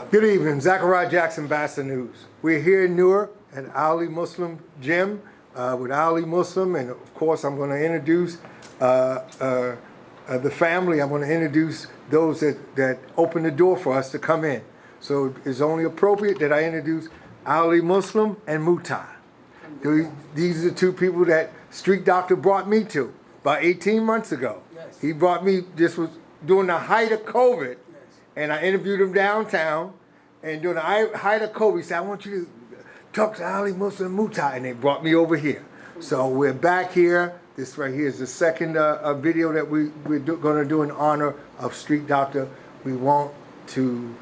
Good evening, Zachariah Jackson, BASA News. We're here in Newark at Ali Muslim Gym with Ali Muslim, and of course I'm going to introduce the family. I'm going to introduce those that open the door for us to come in. So it's only appropriate that I introduce Ali Muslim and Mutai. These are the two people that Street Doctor brought me to about 18 months ago. Yes. He brought me, this was during the height of COVID, and I interviewed him downtown. And during the height of COVID, he said, I want you to talk to Ali Muslim Mutai, and they brought me over here. So we're back here. This right here is the second video that we're going to do in honor of Street Doctor. We want to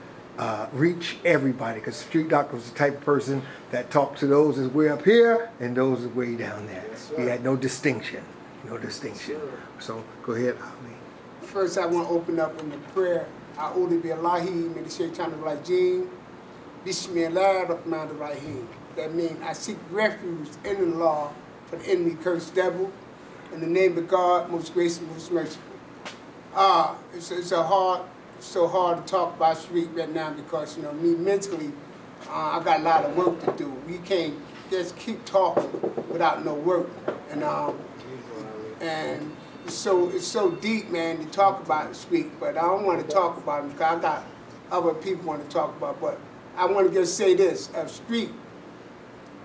reach everybody, because Street Doctor was the type of person that talked to those that's way up here and those that's way down there. He had no distinction, no distinction. So go ahead, Ali. First, I want to open up with a prayer. A'udhu billahi min shaitanir rajim. Bismillahir rahmanir rahim. That means I seek refuge in the law for the enemy cursed devil. In the name of God, most gracious, most merciful. It's so hard to talk about Street right now because, you know, me mentally, I got a lot of work to do. We can't just keep talking without no work. And it's so deep, man, to talk about Street, but I don't want to talk about him because I got other people want to talk about. But I want to just say this: of Street,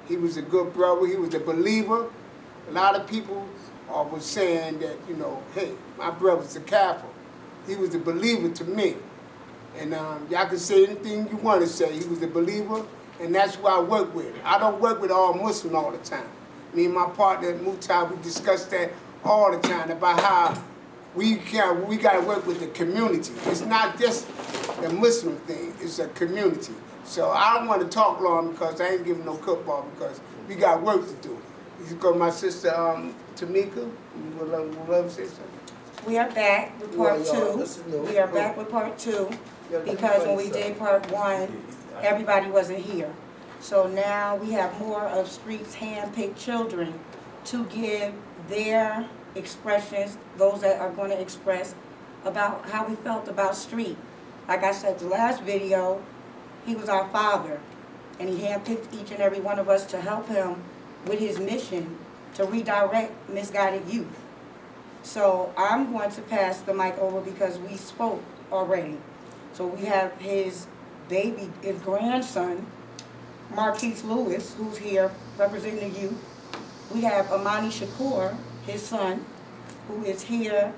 he was a good brother. He was a believer. A lot of people was saying that, you know, hey, my brother's a Catholic. He was a believer to me, and y'all can say anything you want to say. He was a believer, and that's who I work with. I don't work with all Muslims all the time. Me and my partner Mutai, we discuss that all the time about how we got to work with the community. It's not just the Muslim thing, it's a community. So I don't want to talk long because I ain't giving no football because we got work to do. You go, my sister Tamika, you would love to say something? We are back with part two. We are back with part two because when we did part one, everybody wasn't here. So now we have more of Street's hand-picked children to give their expressions, those that are going to express about how we felt about Street. Like I said, the last video, he was our father, and he handpicked each and every one of us to help him with his mission to redirect misguided youth. So I'm going to pass the mic over because we spoke already. So we have his grandson, Marquise Lewis, who's here representing the youth. We have Amani Shakur, his son, who is here.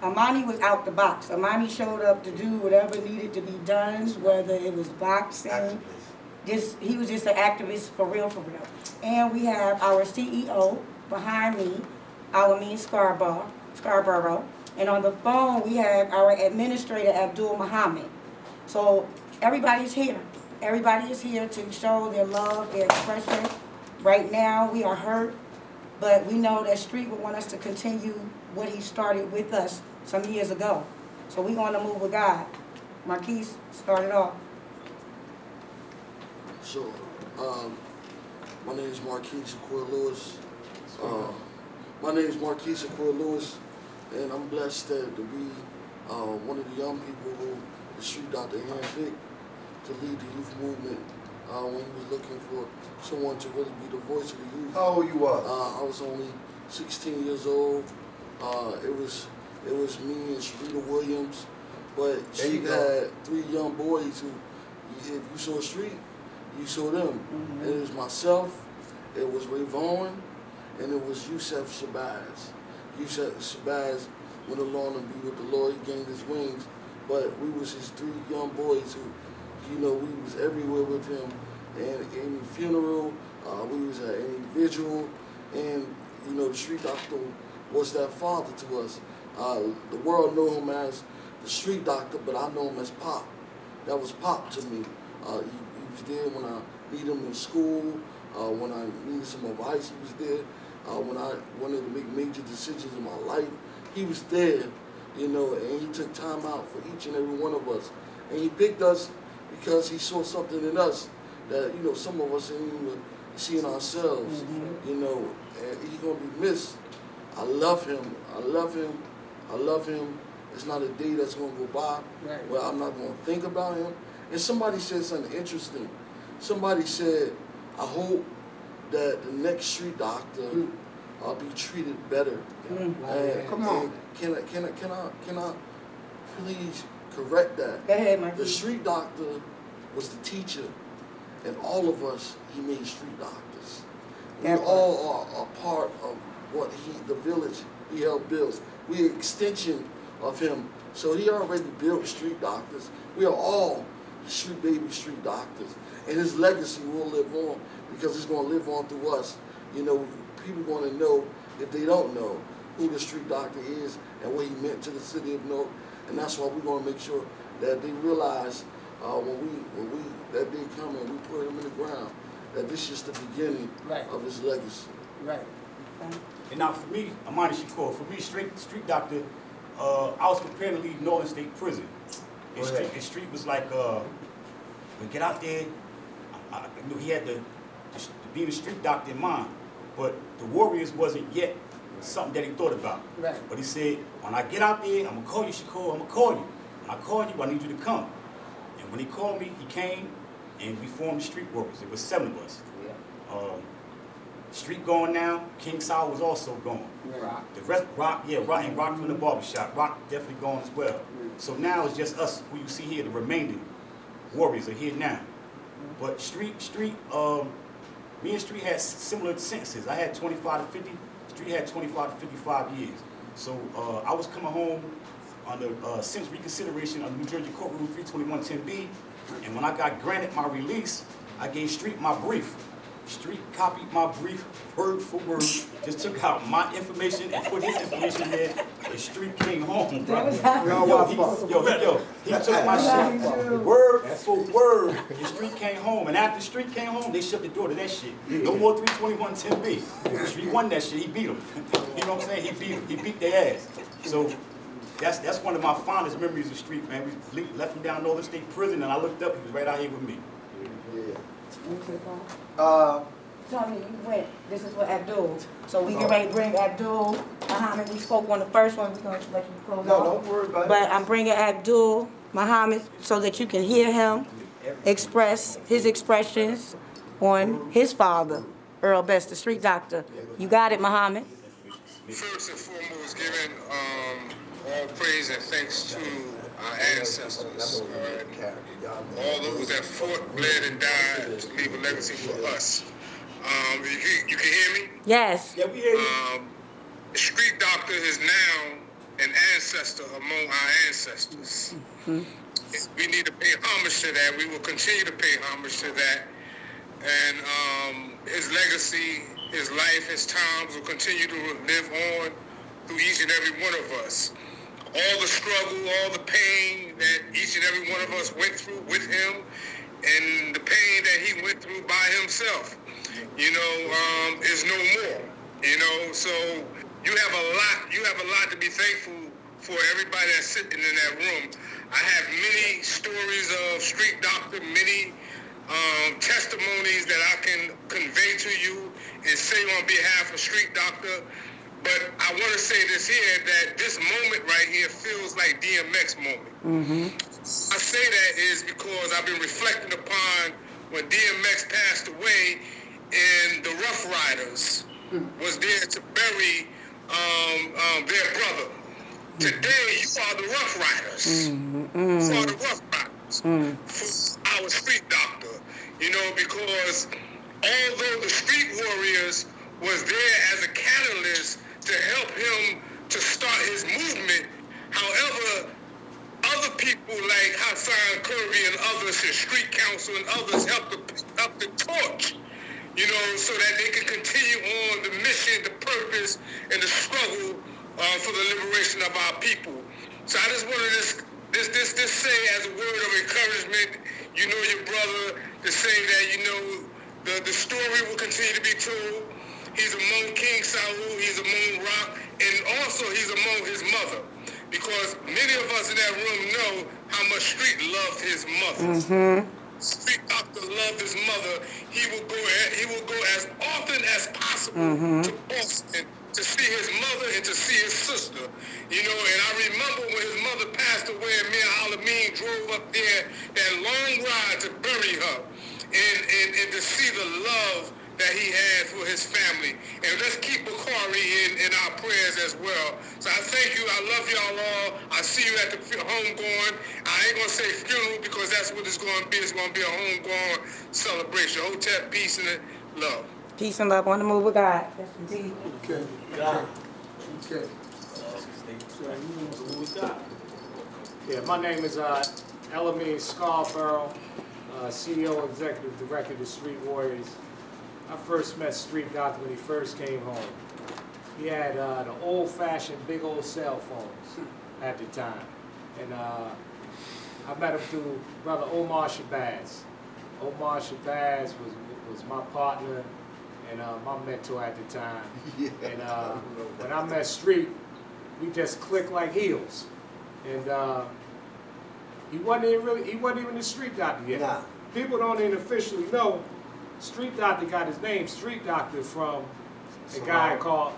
Amani was out the box. Amani showed up to do whatever needed to be done, whether it was boxing. He was just an activist for real. And we have our CEO behind me, Alameen Scarborough. And on the phone, we have our administrator, Abdul Muhammad. So everybody's here. Everybody is here to show their love, their expression. Right now, we are hurt, but we know that Street would want us to continue what he started with us some years ago. So we're going to move with God. Marquise, start it off. Sure. My name is Marquise Lewis. And I'm blessed to be one of the young people who the Street Doctor handpicked to lead the youth movement when he was looking for someone to really be the voice of the youth. How old you are? I was only 16 years old. It was me and Sharita Williams, but she had 3 young boys who, if you saw Street, you saw them. Mm-hmm. And it was myself, it was Ray Vaughan, and it was Yusef Shabazz. Yusef Shabazz went along and be with the Lord. He gained his wings, but we was his 3 young boys who, you know, we was everywhere with him. And any funeral, we was at any vigil, and you know, the Street Doctor was that father to us. The world knew him as the Street Doctor, but I know him as Pop. That was Pop to me. He was there when I needed him in school, when I needed some advice, he was there. When I wanted to make major decisions in my life, he was there, you know, and he took time out for each and every one of us. And he picked us because he saw something in us that, you know, some of us didn't even see in ourselves, you know, and he's going to be missed. I love him. It's not a day that's going to go by where I'm not going to think about him And somebody said something interesting. Somebody said, I hope that the next street doctor be treated better. And Come on. Can I please correct that? Go ahead, The Marquise. street doctor was the teacher, and all of us, he made street doctors. We That all are a part of what the village he helped build. We are an extension of him. So he already built street doctors. We are all street baby street doctors. And his legacy will live on because it's going to live on through us. You know, people want to know, if they don't know, who the street doctor is and what he meant to the city of Newark. And that's why we're going to make sure that they realize when that day come and we put him in the ground, that this is just the beginning of his legacy. Right. And now for me, Amani Shakur, for me, street doctor, I was prepared to leave Northern State Prison. And street was like, we get out there. I knew he had to be the street doctor in mind, but the Warriors wasn't yet something that he thought about. Right. But he said, when I get out there, I'm gonna call you, Shakur. I'm gonna call you. When I call you, I need you to come. And when he called me, he came, and we formed the Street Warriors. It was 7 of us. Street going now. King Saul was also gone. Rock. The rest, Rock from the barbershop. Rock definitely gone as well. So now it's just us, who you see here, the remaining Warriors are here now. But Street, me and Street had similar sentences. I had 25 to 50. Street had 25 to 55 years. So I was coming home under sentence reconsideration under New Jersey Court Rule 32110B. And when I got granted my release, I gave Street my brief. Street copied my brief word for word, just took out my information and put his information there, and Street came home, bro. He took my shit word for word, and Street came home. And after Street came home, they shut the door to that shit. No more 32110B. Street won that shit, he beat them. You know what I'm saying? He beat them, he beat their ass. So that's one of my fondest memories of Street, man. We left him down Northern State Prison, and I looked up, he was right out here with me. Tony, you went. This is for Abdul. So we get ready to bring Abdul Muhammad. We spoke on the first one. We're going to let you close No, off. don't worry about it. But I'm bringing Abdul Muhammad so that you can hear him express his expressions on his father, Earl Best, the street doctor. You got it, Muhammad. First and foremost, giving all praise and thanks to our ancestors, all those that fought, bled, and died to leave a legacy for us. You can hear me? Yes. Yeah, we hear you. Street doctor is now an ancestor among our ancestors. We need to pay homage to that. We will continue to pay homage to that. And his legacy, his life, his times will continue to live on through each and every one of us. All the struggle, all the pain that each and every one of us went through with him, and the pain that he went through by himself, is no more. So you have a lot to be thankful for. Everybody that's sitting in that room. I have many stories of street doctor, many testimonies that I can convey to you and say on behalf of street doctor. But I want to say this here, that this moment right here feels like DMX moment. I say that is because I've been reflecting upon when DMX passed away and the Rough Riders was there to bury their brother. Today, you are the Rough Riders. You are the Rough Riders for our street doctor. Because although the street warriors was there as a catalyst to help him to start his movement, however, other people like Hassan Kirby and others, his street council and others, helped to pick up the torch, so that they can continue on the mission, the purpose, and the struggle for the liberation of our people. So I just wanted to say as a word of encouragement, your brother, to say that, the story will continue to be told. He's among King Saul, he's among Rock, and also he's among his mother. Because many of us in that room know how much Street loved his mother. Street Doctor loved his mother. He would go as often as possible to Boston to see his mother and to see his sister. You know, and I remember when his mother passed away and me and Alameen drove up there that long ride to bury her and to see the love that he had for his family. And let's keep Bakari in our prayers as well. So I thank you. I love y'all all. I see you at the homegoing. I ain't going to say funeral because that's what it's going to be. It's going to be a homegoing celebration. Hotep, peace, and love. Peace and love on the move of God. Yes, indeed. Okay. Okay. Yeah, my name is Elamine Scarborough, CEO, Executive Director of the Street Warriors. I first met Street Doctor when he first came home. He had the old-fashioned big old cell phones at the time. And I met him through Brother Omar Shabazz. Omar Shabazz was my partner and my mentor at the time. And when I met Street, we just clicked like heels. And he wasn't even the Street Doctor yet. Nah. People don't even officially know Street Doctor got his name Street Doctor from a guy called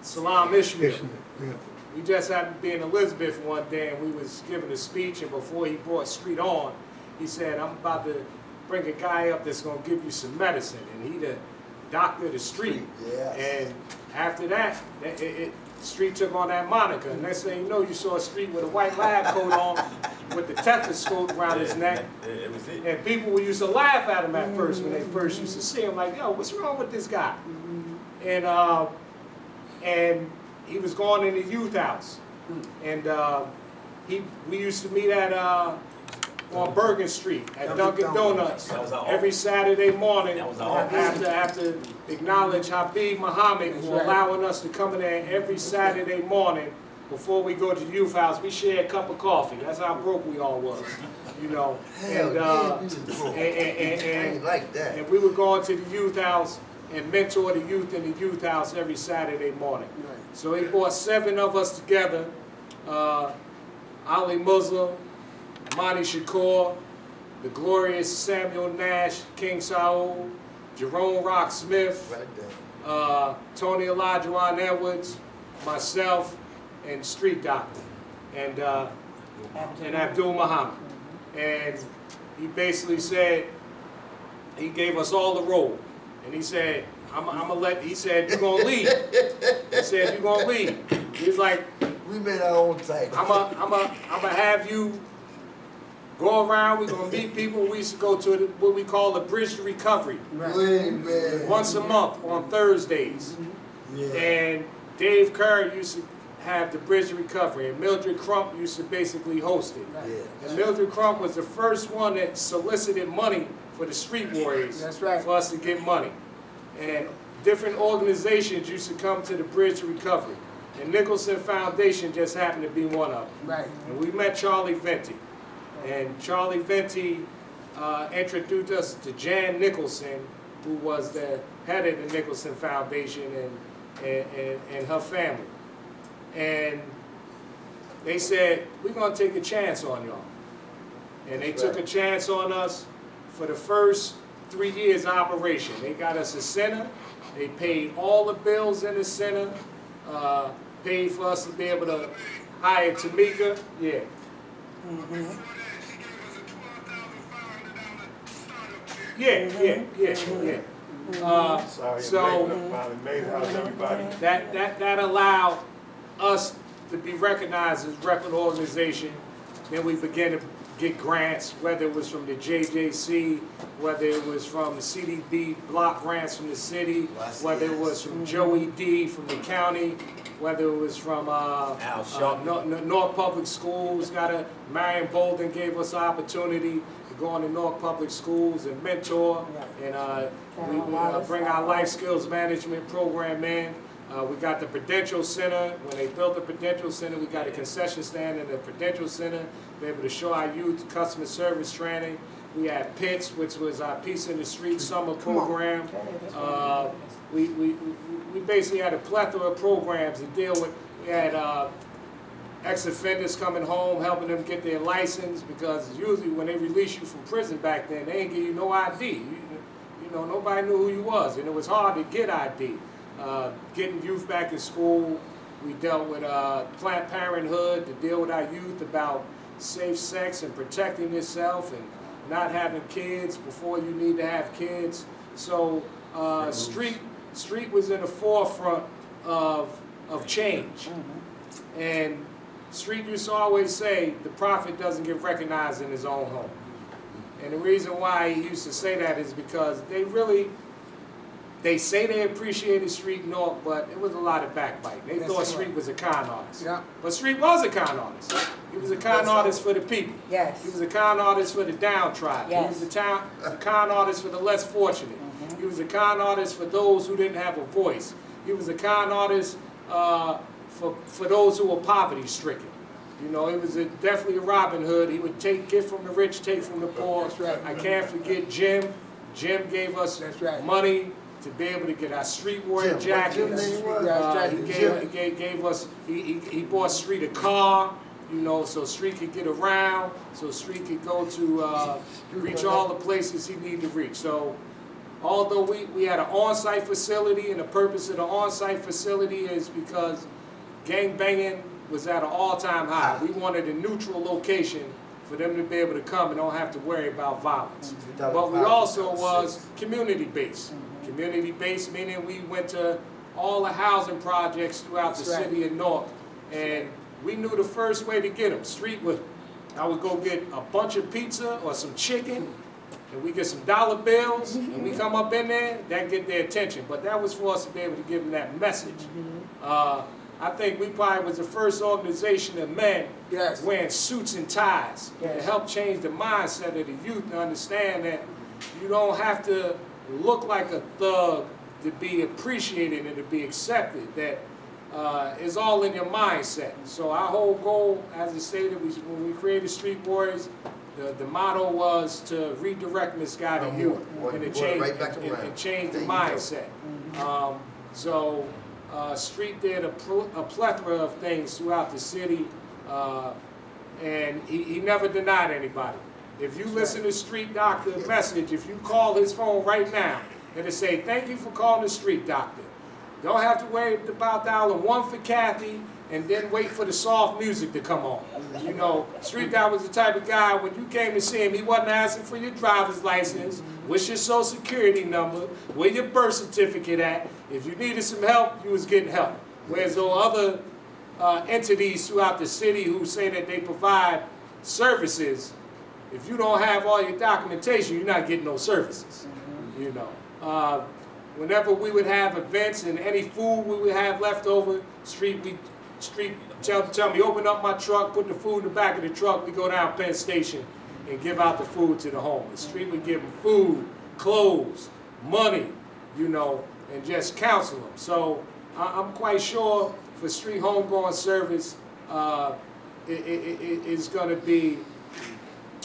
Salam Ishmael. Yeah. We just happened to be in Elizabeth one day and we was giving a speech, and before he brought Street on, he said, I'm about to bring a guy up that's gonna give you some medicine, and he the doctor of the street. Yes. And after that, Street took on that moniker. And next thing you know, you saw Street with a white lab coat on with the stethoscope around his neck. It was it. And people used to laugh at him at first when they first used to see him, like, yo, what's wrong with this guy? And he was going in the youth house. And we used to meet at on Bergen Street at Dunkin' Donuts every Saturday morning after acknowledge Habib Muhammad for allowing us to come in there every Saturday morning before we go to the youth house. We share a cup of coffee. That's how broke we all was, you know. And and we would go into the youth house and mentor the youth in the youth house every Saturday morning. So he brought 7 of us together, Ali Muslim, Monty Shakur, the glorious Samuel Nash, King Saul, Jerome Rock Smith, Tony Elijah Edwards, myself, and Street Doctor, and Abdul Muhammad. And he basically said, he gave us all the role. And he said, he said, you're gonna lead. He said, you're gonna lead. He's like, we made our own title. I'm gonna have you go around, we're gonna meet people. We used to go to what we call the Bridge to Recovery. Man. Once a month on Thursdays. Yeah. And Dave Kerr used to have the Bridge to Recovery, and Mildred Crump used to basically host it. Yeah. And Mildred Crump was the first one that solicited money for the Street Warriors. That's right. For us to get money. And different organizations used to come to the Bridge to Recovery. And Nicholson Foundation just happened to be one of them. Right. And we met Charlie Venti. And Charlie Venti introduced us to Jan Nicholson, who was the head of the Nicholson Foundation and her family. And they said, we're going to take a chance on y'all. And they took a chance on us for the first 3 years of operation. They got us a center. They paid all the bills in the center, paid for us to be able to hire Tamika. Yeah. Yeah. So that allowed us to be recognized as a record organization. Then we began to get grants, whether it was from the JJC, whether it was from the CDB block grants from the city, whether it was from Joey D from the county, whether it was from North Public Schools. Marion Bolden gave us an opportunity to go into North Public Schools and mentor, and we bring our life skills management program in. We got the Prudential Center. When they built the Prudential Center, we got a concession stand in the Prudential Center, be able to show our youth customer service training. We had PITS, which was our Peace in the Street summer program. We basically had a plethora of programs to deal with. We had ex-offenders coming home, helping them get their license, because usually when they release you from prison back then, they ain't give you no ID. You know, nobody knew who you was, and it was hard to get ID. Getting youth back in school, we dealt with Planned Parenthood to deal with our youth about safe sex and protecting yourself and not having kids before you need to have kids. So street was in the forefront of change. And Street used to always say the prophet doesn't get recognized in his own home. And the reason why he used to say that is because they say they appreciated Street North, but it was a lot of backbiting. They thought Street was a con artist. Yeah. But Street was a con artist. He was a con artist for the people. Yes. He was a con artist for the downtrodden. Yes. He was a con artist for the less fortunate. He was a con artist for those who didn't have a voice. He was a con artist for those who were poverty stricken. You know, he was definitely a Robin Hood. He would give from the rich, take from the poor. That's right. I can't forget Jim. Jim gave us money to be able to get our street warrior jackets. He bought Street a car, you know, so Street could get around, so Street could go to reach all the places he needed to reach. So although we had an on-site facility, and the purpose of the on-site facility is because gang banging was at an all-time high. We wanted a neutral location for them to be able to come and don't have to worry about violence. But we also was community-based. Community-based meaning we went to all the housing projects throughout the city of Newark, and we knew the first way to get them. I would go get a bunch of pizza or some chicken, and we get some dollar bills, and we come up in there, that get their attention. But that was for us to be able to give them that message. I think we probably was the first organization of men wearing suits and ties to help change the mindset of the youth to understand that you don't have to look like a thug to be appreciated and to be accepted. That is all in your mindset. So our whole goal, as I stated, when we created Street Warriors, the motto was to redirect misguided youth and to change the mindset. Street did a plethora of things throughout the city, and he never denied anybody. If you listen to Street Doctor's message, if you call his phone right now, it'll say, "Thank you for calling the Street Doctor. Don't have to worry about dialing 1 for Kathy and then wait for the soft music to come on." You know, Street Doctor was the type of guy, when you came to see him, he wasn't asking for your driver's license, what's your social security number, where your birth certificate at. If you needed some help, you was getting help. Whereas those other entities throughout the city who say that they provide services, if you don't have all your documentation, you're not getting no services. You know, whenever we would have events and any food we would have left over, Street tell me, open up my truck, put the food in the back of the truck, we go down Penn Station and give out the food to the homeless. Street would give them food, clothes, money, you know, and just counsel them. So I'm quite sure for Street Homegrown Service, it is going to be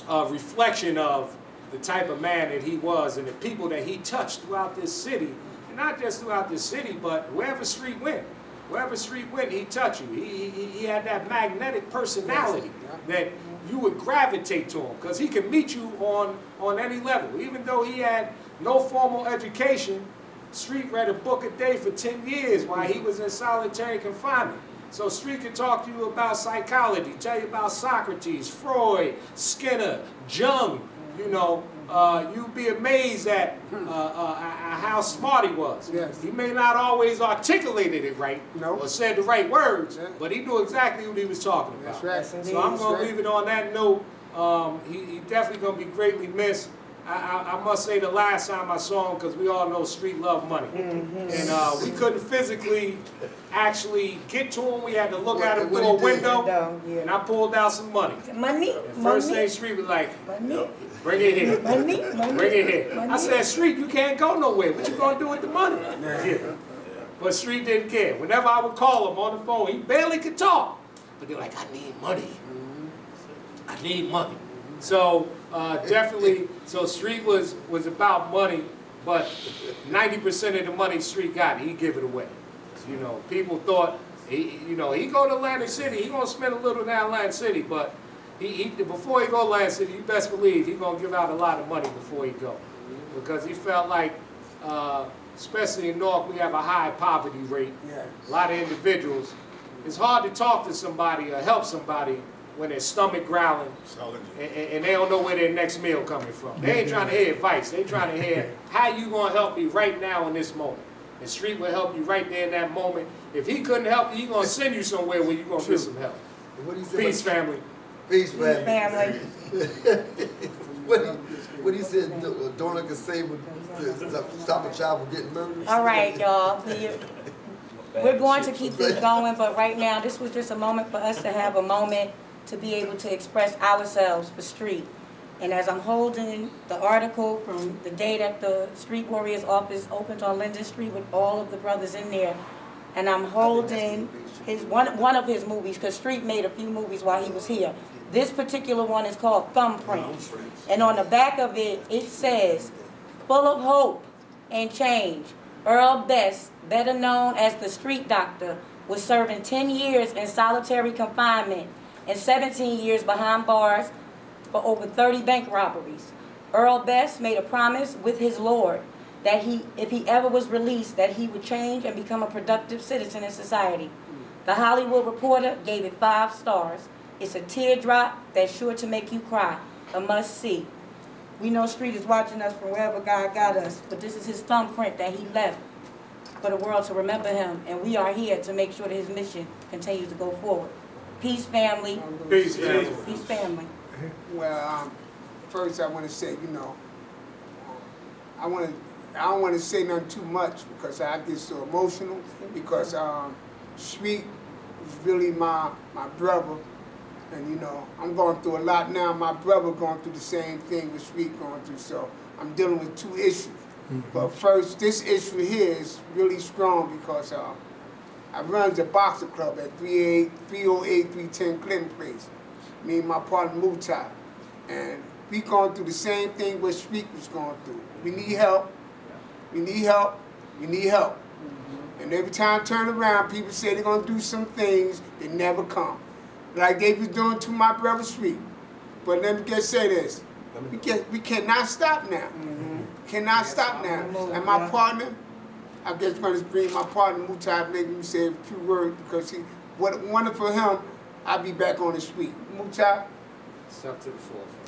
a reflection of the type of man that he was and the people that he touched throughout this city. And not just throughout this city, but wherever Street went. Wherever Street went, he touched you. He had that magnetic personality that you would gravitate to him, because he could meet you on any level. Even though he had no formal education, Street read a book a day for 10 years while he was in solitary confinement. So Street could talk to you about psychology, tell you about Socrates, Freud, Skinner, Jung. You know, you'd be amazed at how smart he was. Yes. He may not always articulated it right or said the right words, but he knew exactly what he was talking about. That's right. So I'm going to leave it on that note. He definitely going to be greatly missed. I must say the last time I saw him, because we all know Street loved money. And we couldn't physically actually get to him. We had to look at him through a window, and I pulled out some money. Money? And first thing Street was like, Money? bring it here. Money? Bring it here. I said, Street, you can't go nowhere. What you going to do with the money? But Street didn't care. Whenever I would call him on the phone, he barely could talk. But they're like, I need money. I need money. So definitely, so Street was about money, but 90% of the money Street got, he'd give it away. You know, people thought He go to Atlantic City. He gonna spend a little in Atlantic City, but before he go to Atlantic City, you best believe he gonna give out a lot of money before he go, because he felt like, especially in Newark, we have a high poverty rate. Yes. A lot of individuals. It's hard to talk to somebody or help somebody when their stomach growling and they don't know where their next meal coming from. They ain't trying to hear advice. They trying to hear how you gonna help me right now in this moment. The street will help you right there in that moment. If he couldn't help you, he gonna send you somewhere where you gonna get some help. What he said? Peace, family. Peace, Peace, family. family. What he said, Donna could say would stop a child from getting murdered. All right, y'all. We're going to keep this going, but right now, this was just a moment for us to have a moment to be able to express ourselves for street. And as I'm holding the article from the day that the Street Warriors office opened on Linden Street with all of the brothers in there, and I'm holding one of his movies, because Street made a few movies while he was here. This particular one is called Thumbprint. And on the back of it, it says, full of hope and change, Earl Best, better known as the Street Doctor, was serving 10 years in solitary confinement and 17 years behind bars for over 30 bank robberies. Earl Best made a promise with his Lord that if he ever was released, that he would change and become a productive citizen in society. The Hollywood Reporter gave it 5 stars. It's a teardrop that's sure to make you cry. A must see. We know Street is watching us from wherever God got us, but this is his thumbprint that he left for the world to remember him, and we are here to make sure that his mission continues to go forward. Peace, family. Peace, family. Peace, family. Well, first I want to say, I don't want to say nothing too much because I get so emotional, because Street is really my brother, and I'm going through a lot now. My brother going through the same thing with Street going through, so I'm dealing with 2 issues. But first, this issue here is really strong because I run the boxer club at 308-310 Clinton Place. Me and my partner Mutai. And we going through the same thing what Street was going through. We need help. We need help. We need help. And every time I turn around, people say they're going to do some things, they never come. Like they was doing to my brother Street. But let me just say this. We cannot stop now. Cannot stop now. And my partner, I'm just going to bring my partner Mutai, make me say a few words, because what wonderful him, I'll be back on the street. Mutai? Step to the forefront.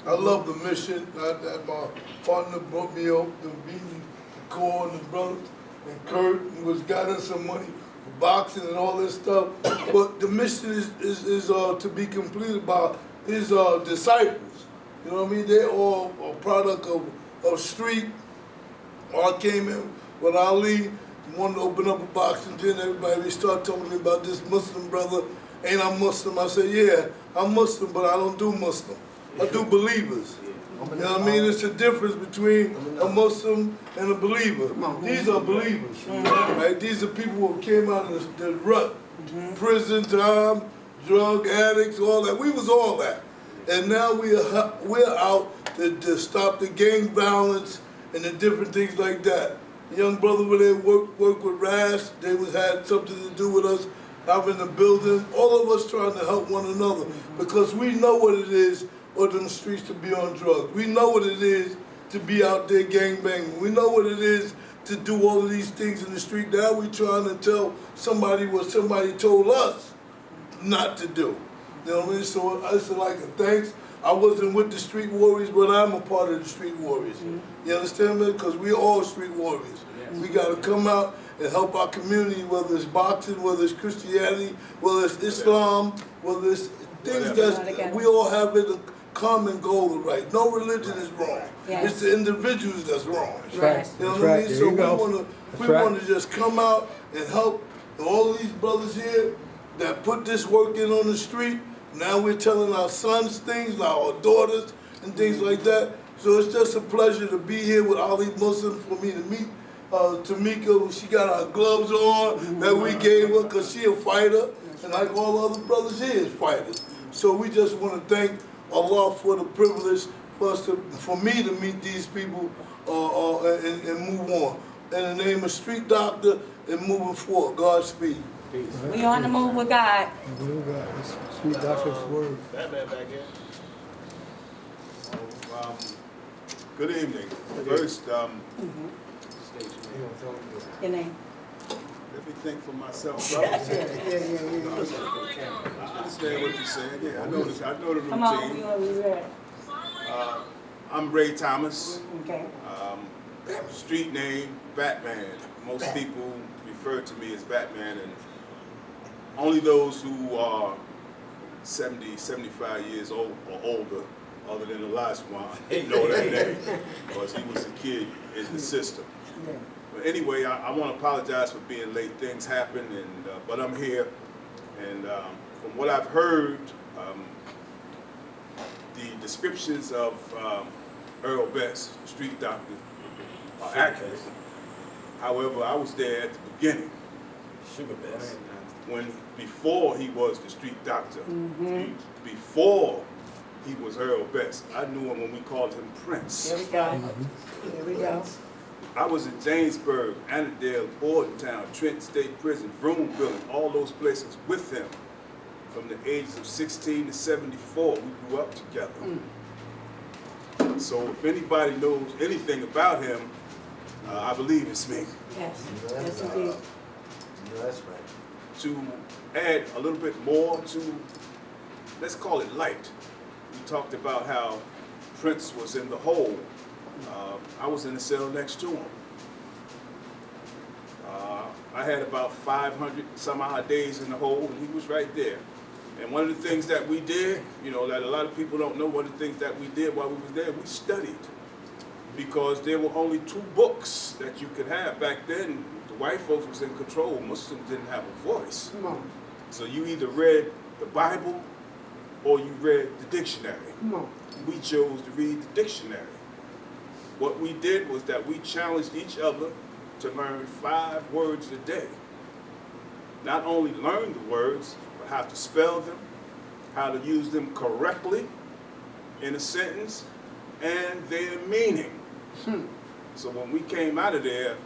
I love the mission that my partner brought me up, the beating Core and the brothers, and Kurt was got us some money for boxing and all this stuff. But the mission is to be completed by his disciples. You know what I mean? They're all a product of Street. I came in with Ali, wanted to open up a boxing gym. Everybody started talking to me about this Muslim brother. Ain't I Muslim? I said, yeah, I'm Muslim, but I don't do Muslim. I do believers. You know what I mean? It's the difference between a Muslim and a believer. These are believers, right? These are people who came out of the rut, prison time, drug addicts, all that. We was all that. And now we're out to stop the gang violence and the different things like that. The young brother where they work with Rash, they had something to do with us out in the building. All of us trying to help one another because we know what it is on them streets to be on drugs. We know what it is to be out there gangbanging. We know what it is to do all of these things in the street. Now we trying to tell somebody what somebody told us not to do. You know what I mean? So it's like a thanks. I wasn't with the Street Warriors, but I'm a part of the Street Warriors. You understand me? Because we're all Street Warriors. We got to come out and help our community, whether it's boxing, whether it's Christianity, whether it's Islam, whether it's things that we all have in a common goal, right? No religion is wrong. Yes. It's the individuals that's wrong. Right. You know what I mean? So we want to just come out and help all these brothers here that put this work in on the street. Now we're telling our sons things, our daughters, and things like that. So it's just a pleasure to be here with Ali Muslim, for me to meet Tamika. She got her gloves on that we gave her because she a fighter, and like all other brothers here is fighters. So we just want to thank Allah for the privilege for me to meet these people and move on. in the name of Street Doctor and moving forward. Godspeed. We on the move with God. Sweet doctor's word. Batman back here. Good evening. First, Your name? let me think for myself, brother. I understand what you're saying. Yeah, I know the Come on, routine. we ready. I'm Ray Thomas. Okay. Street name, Batman. Most people refer to me as Batman, and only those who are 70, 75 years old or older, other than the last one, know that name, because he was a kid in the system. But anyway, I want to apologize for being late. Things happen, and but I'm here, and from what I've heard, the descriptions of Earl Best, Street Doctor, are accurate. However, I was there at the beginning, Sugar Best. before he was the Street Doctor, before he was Earl Best. I knew him when we called him Prince. Here we go. Here we go. I was in Jamesburg, Annandale, Bordentown, Trenton State Prison, Vroom Building, all those places with him from the ages of 16 to 74. We grew up together. So if anybody knows anything about him, I believe it's me. Yes. Yes, indeed. That's right. To add a little bit more to, let's call it light. We talked about how Prince was in the hole. I was in the cell next to him. I had about 500 some odd days in the hole, and he was right there. And one of the things that we did, you know, that a lot of people don't know, one of the things that we did while we was there, we studied. Because there were only 2 books that you could have. Back then, the white folks was in control. Muslims didn't have a voice. Come on, So you either read the Bible or you read the dictionary. come on. We chose to read the dictionary. What we did was that we challenged each other to learn 5 words a day. Not only learn the words, but how to spell them, how to use them correctly in a sentence, and their meaning. So when we came out of there,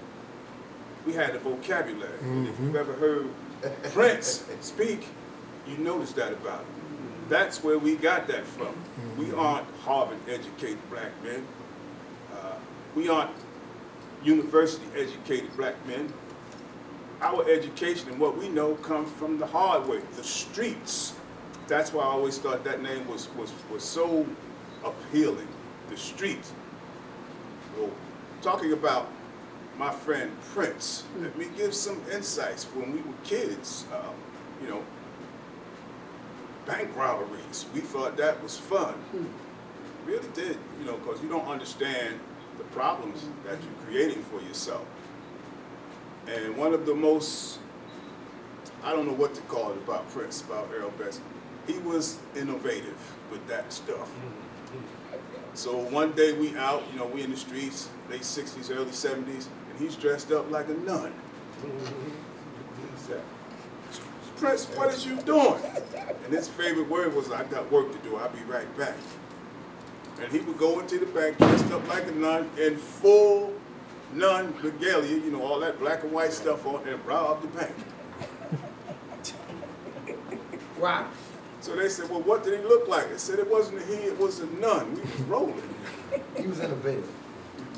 we had the vocabulary. And if you've ever heard Prince speak, you notice that about him. That's where we got that from. We aren't Harvard-educated black men. We aren't university-educated black men. Our education and what we know comes from the hard way, the streets. That's why I always thought that name was so appealing, the streets. Well, talking about my friend Prince, let me give some insights. When we were kids, you know, bank robberies, we thought that was fun. Really did, you know, because you don't understand the problems that you're creating for yourself. And one of the most, I don't know what to call it about Prince, about Earl Best, he was innovative with that stuff. So one day we out, you know, we in the streets, late 60s, early 70s, and he's dressed up like a nun. He said, Prince, what is you doing? And his favorite word was, I got work to do, I'll be right back. And he would go into the bank dressed up like a nun in full nun regalia, you know, all that black and white stuff on, and rob the bank. Wow. So they said, well, what did he look like? They said it wasn't a he, it was a nun. We was rolling. He was innovative.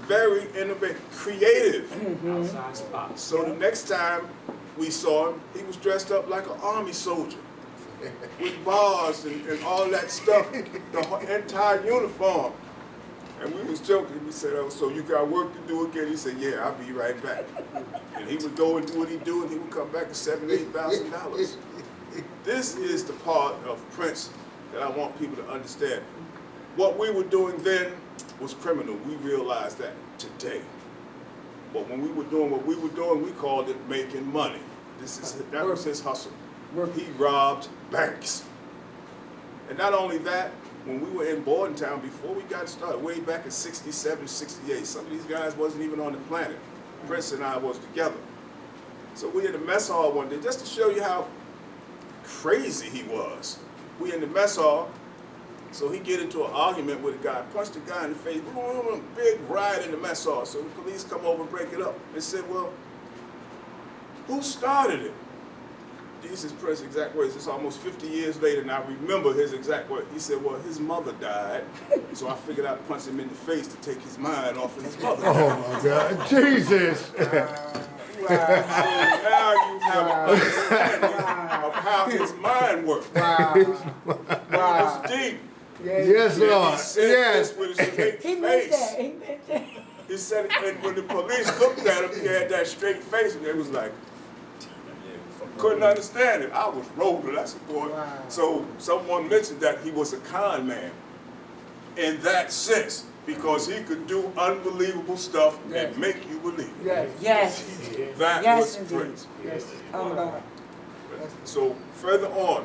Very innovative, creative. Outside spots. So the next time we saw him, he was dressed up like an army soldier with bars and all that stuff, the entire uniform. And we was joking. We said, oh, so you got work to do again? He said, yeah, I'll be right back. And he would go and do what he do, and he would come back with $7,000, $8,000. This is the part of Prince that I want people to understand. What we were doing then was criminal. We realized that today. But when we were doing what we were doing, we called it making money. That was his hustle. He robbed banks. And not only that, when we were in Bordentown, before we got started, way back in 67, 68, some of these guys wasn't even on the planet. Prince and I was together. So we in the mess hall one day, just to show you how crazy he was. We in the mess hall, So he get into an argument with a guy, punched the guy in the face, big riot in the mess hall. So the police come over and break it up and said, well, who started it? These is Prince's exact words. It's almost 50 years later, and I remember his exact words. He said, well, his mother died, so I figured I'd punch him in the face to take his mind off of his mother. Oh my God, Jesus! So now you have an understanding of how his mind works. Wow. It's deep. Yes, And Lord. he said Yes. this with a straight He meant face. that. He meant that. He said, and when the police looked at him, he had that straight face, and they was like, couldn't understand it. I was rolling. I said, boy. Wow. So someone mentioned that he was a con man in that sense, because he could do unbelievable stuff and make you believe. Yes. Yes. That Yes, was indeed. Prince. Yes. Oh God. So further on,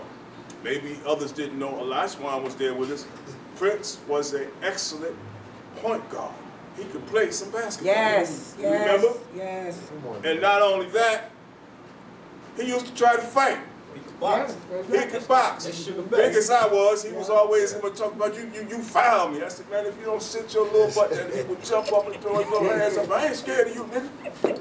maybe others didn't know, Olajuwon was there with us. Prince was an excellent point guard. He could play some basketball. Yes. Yes. Remember? Yes. And not only that, he used to try to fight. Yes. He could box. Big as I was, he was always going to talk about you fouled me. I said, man, if you don't sit your little butt down, he would jump up and throw his little hands up. I ain't scared of you, nigga.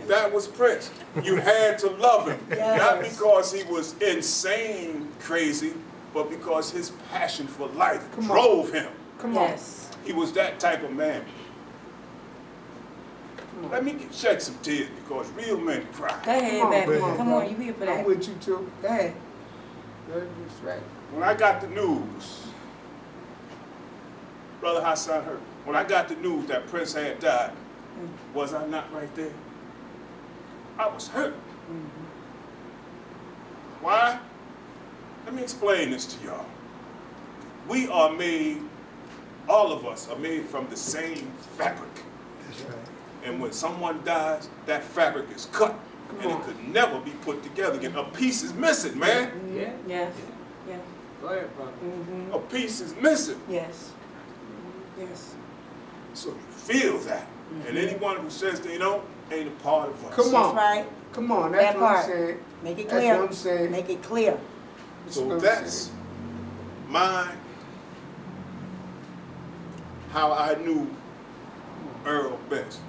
That was Prince. You had to love him. Yes. Not because he was insane crazy, but because his passion for life drove him. Come on. Yes. He was that type of man. Let me shed some tears because real men cry. Go ahead, Come on, baby. come on, Come on, you here for I'm that. with you too. Go ahead. That's right. When I got the news, Brother Hassan heard. When I got the news that Prince had died, was I not right there? I was hurt. Why? Let me explain this to y'all. We are made, all of us are made from the same fabric. That's right. And when someone dies, that fabric is cut. And it could never be put together again. A piece is missing, man. Yeah. Yes. Yes. Go ahead, brother. A piece is missing. Yes. Yes. So you feel that. And anyone who says they don't ain't a part of us. Come on. That's right. Come on. That's That what I'm part. saying. Make it That's clear. what I'm saying. Make it clear. So what I'm that's saying. how I knew Earl best.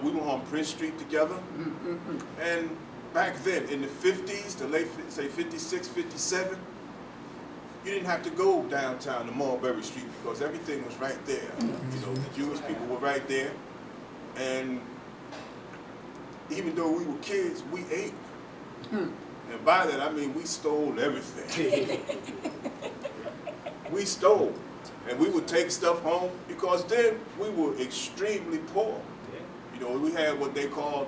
We were on Prince Street together. And back then, in the 50s, the late, say 56, 57, you didn't have to go downtown to Mulberry Street because everything was right there. You know, the Jewish people were right there. And even though we were kids, we ate. And by that, I mean we stole everything. We stole. And we would take stuff home because then we were extremely poor. You know, we had what they called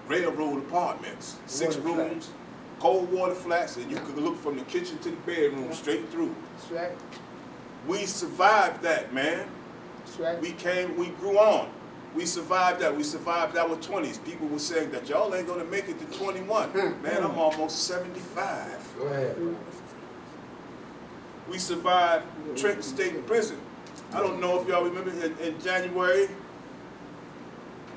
railroad apartments, 6 rooms, cold water flats, and you could look from the kitchen to the bedroom straight through. That's right. We survived that, man. That's right. We grew on. We survived that. We survived our 20s. People were saying that y'all ain't gonna make it to 21. Man, I'm almost 75. Go ahead. We survived Trenton State Prison. I don't know if y'all remember in January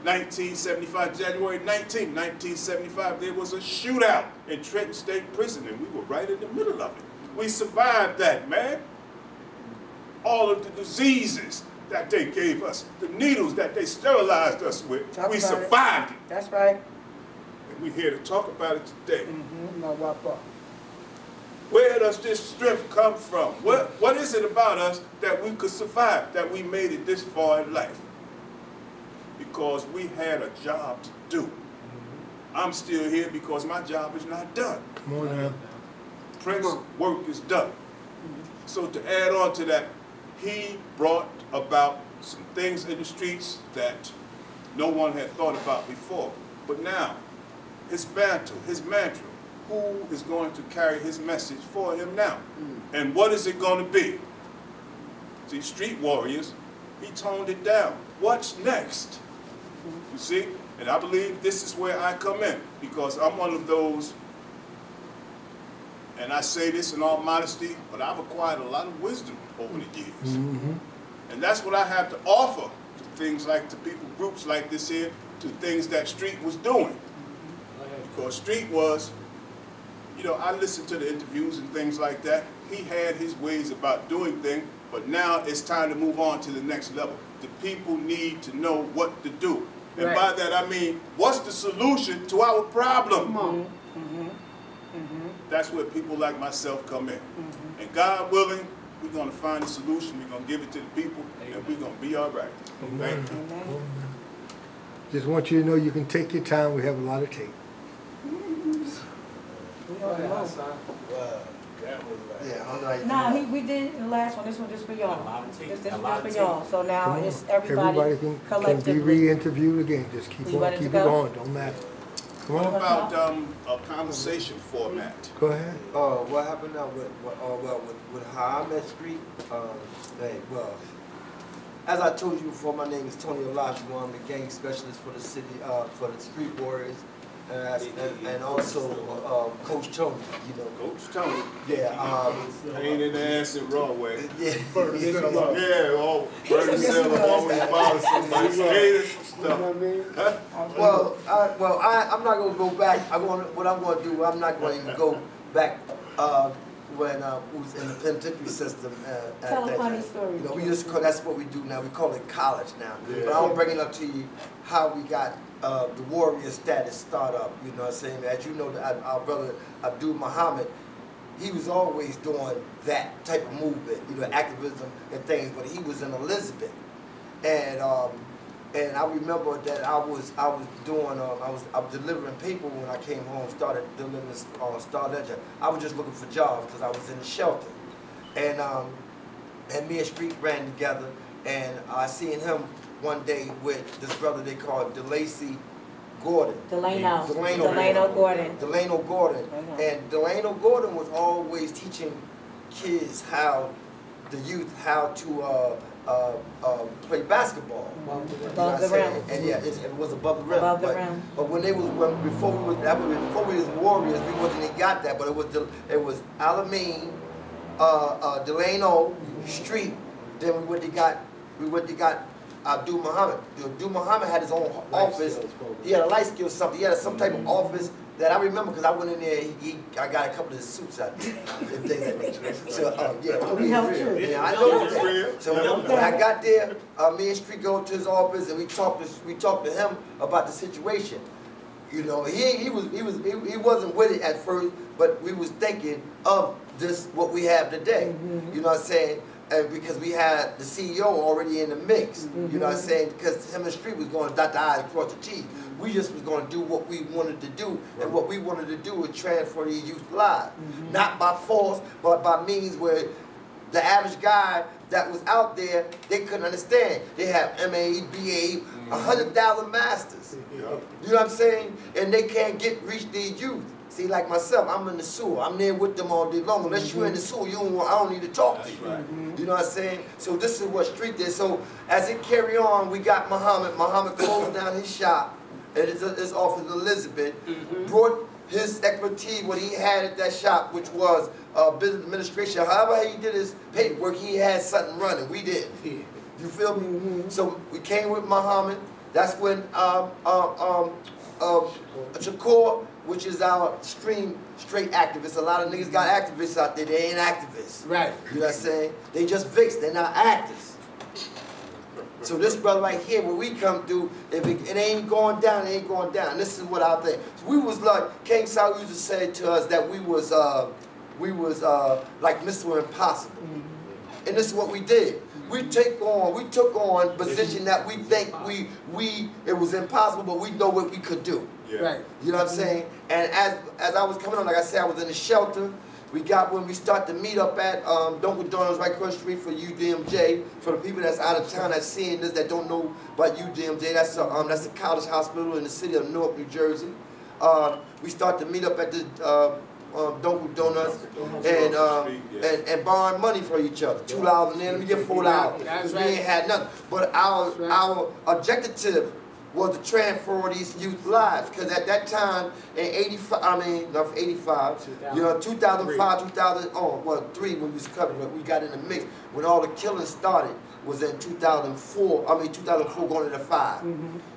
1975, January 19, 1975, there was a shootout in Trenton State Prison, and we were right in the middle of it. We survived that, man. All of the diseases that they gave us, the needles that they sterilized us with, we survived it. That's right. And we're here to talk about it today. Now wrap up. Where does this strength come from? What is it about us that we could survive, that we made it this far in life? Because we had a job to do. I'm still here because my job is not done. Come on now. Prince's work is done. So to add on to that, he brought about some things in the streets that no one had thought about before. But now, his mantra, who is going to carry his message for him now? And what is it going to be? See, Street Warriors, he toned it down. What's next? You see? And I believe this is where I come in, because I'm one of those, and I say this in all modesty, but I've acquired a lot of wisdom over the years. And that's what I have to offer to things like, to people, groups like this here, to things that Street was doing. Because Street was you know, I listened to the interviews and things like that. He had his ways about doing things, but now it's time to move on to the next level. The people need to know what to do. And Right. by that I mean, what's the solution to our problem? Come on. That's where people like myself come in. And God willing, we're going to find a solution. We're going to give it to the people, and we're going to be all right. Thank you. Amen. Just want you to know you can take your time. We have a lot of tape. We don't know. Yeah, I don't know how you do Nah, that. we did the last one. This one just for y'all. This A just lot for of y'all. So now Come on. it's everybody can be collectively. re-interviewed again. Just keep You on, ready to keep it go? going. Don't matter. Come What on. about a conversation format? Go ahead. What happened now with how I met Street? Hey, well, as I told you before, my name is Tony Olajuwon. I'm the gang specialist for the city, for the Street Warriors, and also Coach Tony. You know, Coach Tony. yeah. Pain in the ass and raw way. Yeah. Yeah, all Bernie Sanders always follows somebody. Skaters and stuff. I'm not gonna go back. What I'm gonna do. I'm not going to even go back when we was in the penitentiary system. Tell a at that funny time. story. You know, we just call that's what we do now. We call it college now. Yeah. But I'll bring it up to you how we got the warrior status start up. You know what I'm saying? As you know, our brother Abdul Muhammad, he was always doing that type of movement, you know, activism and things. But he was in Elizabeth, and I remember that I was delivering paper when I came home. Started delivering Star Ledger. I was just looking for jobs because I was in the shelter, and me and Street ran together, and I seen him one day with this brother they called Gordon. Delano Gordon. Delano Gordon. And Delano Gordon was always teaching kids the youth how to play basketball. Above the rim. And yeah, it was above the rim. Above the rim. But before we was Warriors, we wasn't even got that. But it was Alameen, Delano, Street. Then we went to got Abdul Muhammad. Abdul Muhammad had his own office. He had a light skill something. He had some type of office that I remember because I went in there. I got a couple of his suits out there and things like that. So yeah, We helped you. yeah, I know that. So when I got there, me and Street go to his office and we talked to him about the situation. You know, he wasn't with it at first, but we was thinking of this what we have today. You know what I'm saying? And because we had the CEO already in the mix, you know what I'm saying? Because him and Street was going to dot the I's, cross the T's. We just was going to do what we wanted to do, and what we wanted to do was transfer these youth lives, not by force, but by means where the average guy that was out there, they couldn't understand. They have MA, BA, 100,000 masters. You know what I'm saying? And they can't reach these youth. See, like myself, I'm in the sewer. I'm there with them all day long. Unless you're in the sewer, I don't need to talk to you. Right. You know what I'm saying? So this is what Street did. So as it carry on, we got Muhammad. Muhammad closed down his shop at his office in Elizabeth, brought his expertise, what he had at that shop, which was business administration. However he did his paperwork, he had something running. We didn't. You feel me? So we came with Muhammad. That's when Shakur, which is our straight activists. A lot of niggas got activists out there. They ain't activists. Right. You know what I'm saying? They just fixed. They're not actors. So this brother right here, when we come through, if it ain't going down, it ain't going down. This is what I think. So we was like, King Saul used to say to us that we was like Mr. Impossible. And this is what we did. We took on position that we think it was impossible, but we know what we could do. Yeah. Right. You know what I'm saying? And as I was coming on, like I said, I was in the shelter. When we start to meet up at Dunkin' Donuts right across the street for UDMJ. For the people that's out of town that's seeing this that don't know about UDMJ, that's a college hospital in the city of Newark, New Jersey. We start to meet up at the Dunkin' Donuts and borrowing money from each other. $2 in there, let me get $4. That's We right. ain't had nothing. But our objective was to transfer these youth lives. Because at that time, in 85, you know, 2005, 2003, when we was coming, when we got in the mix, when all the killing started, was in 2004, 2004 going into 5.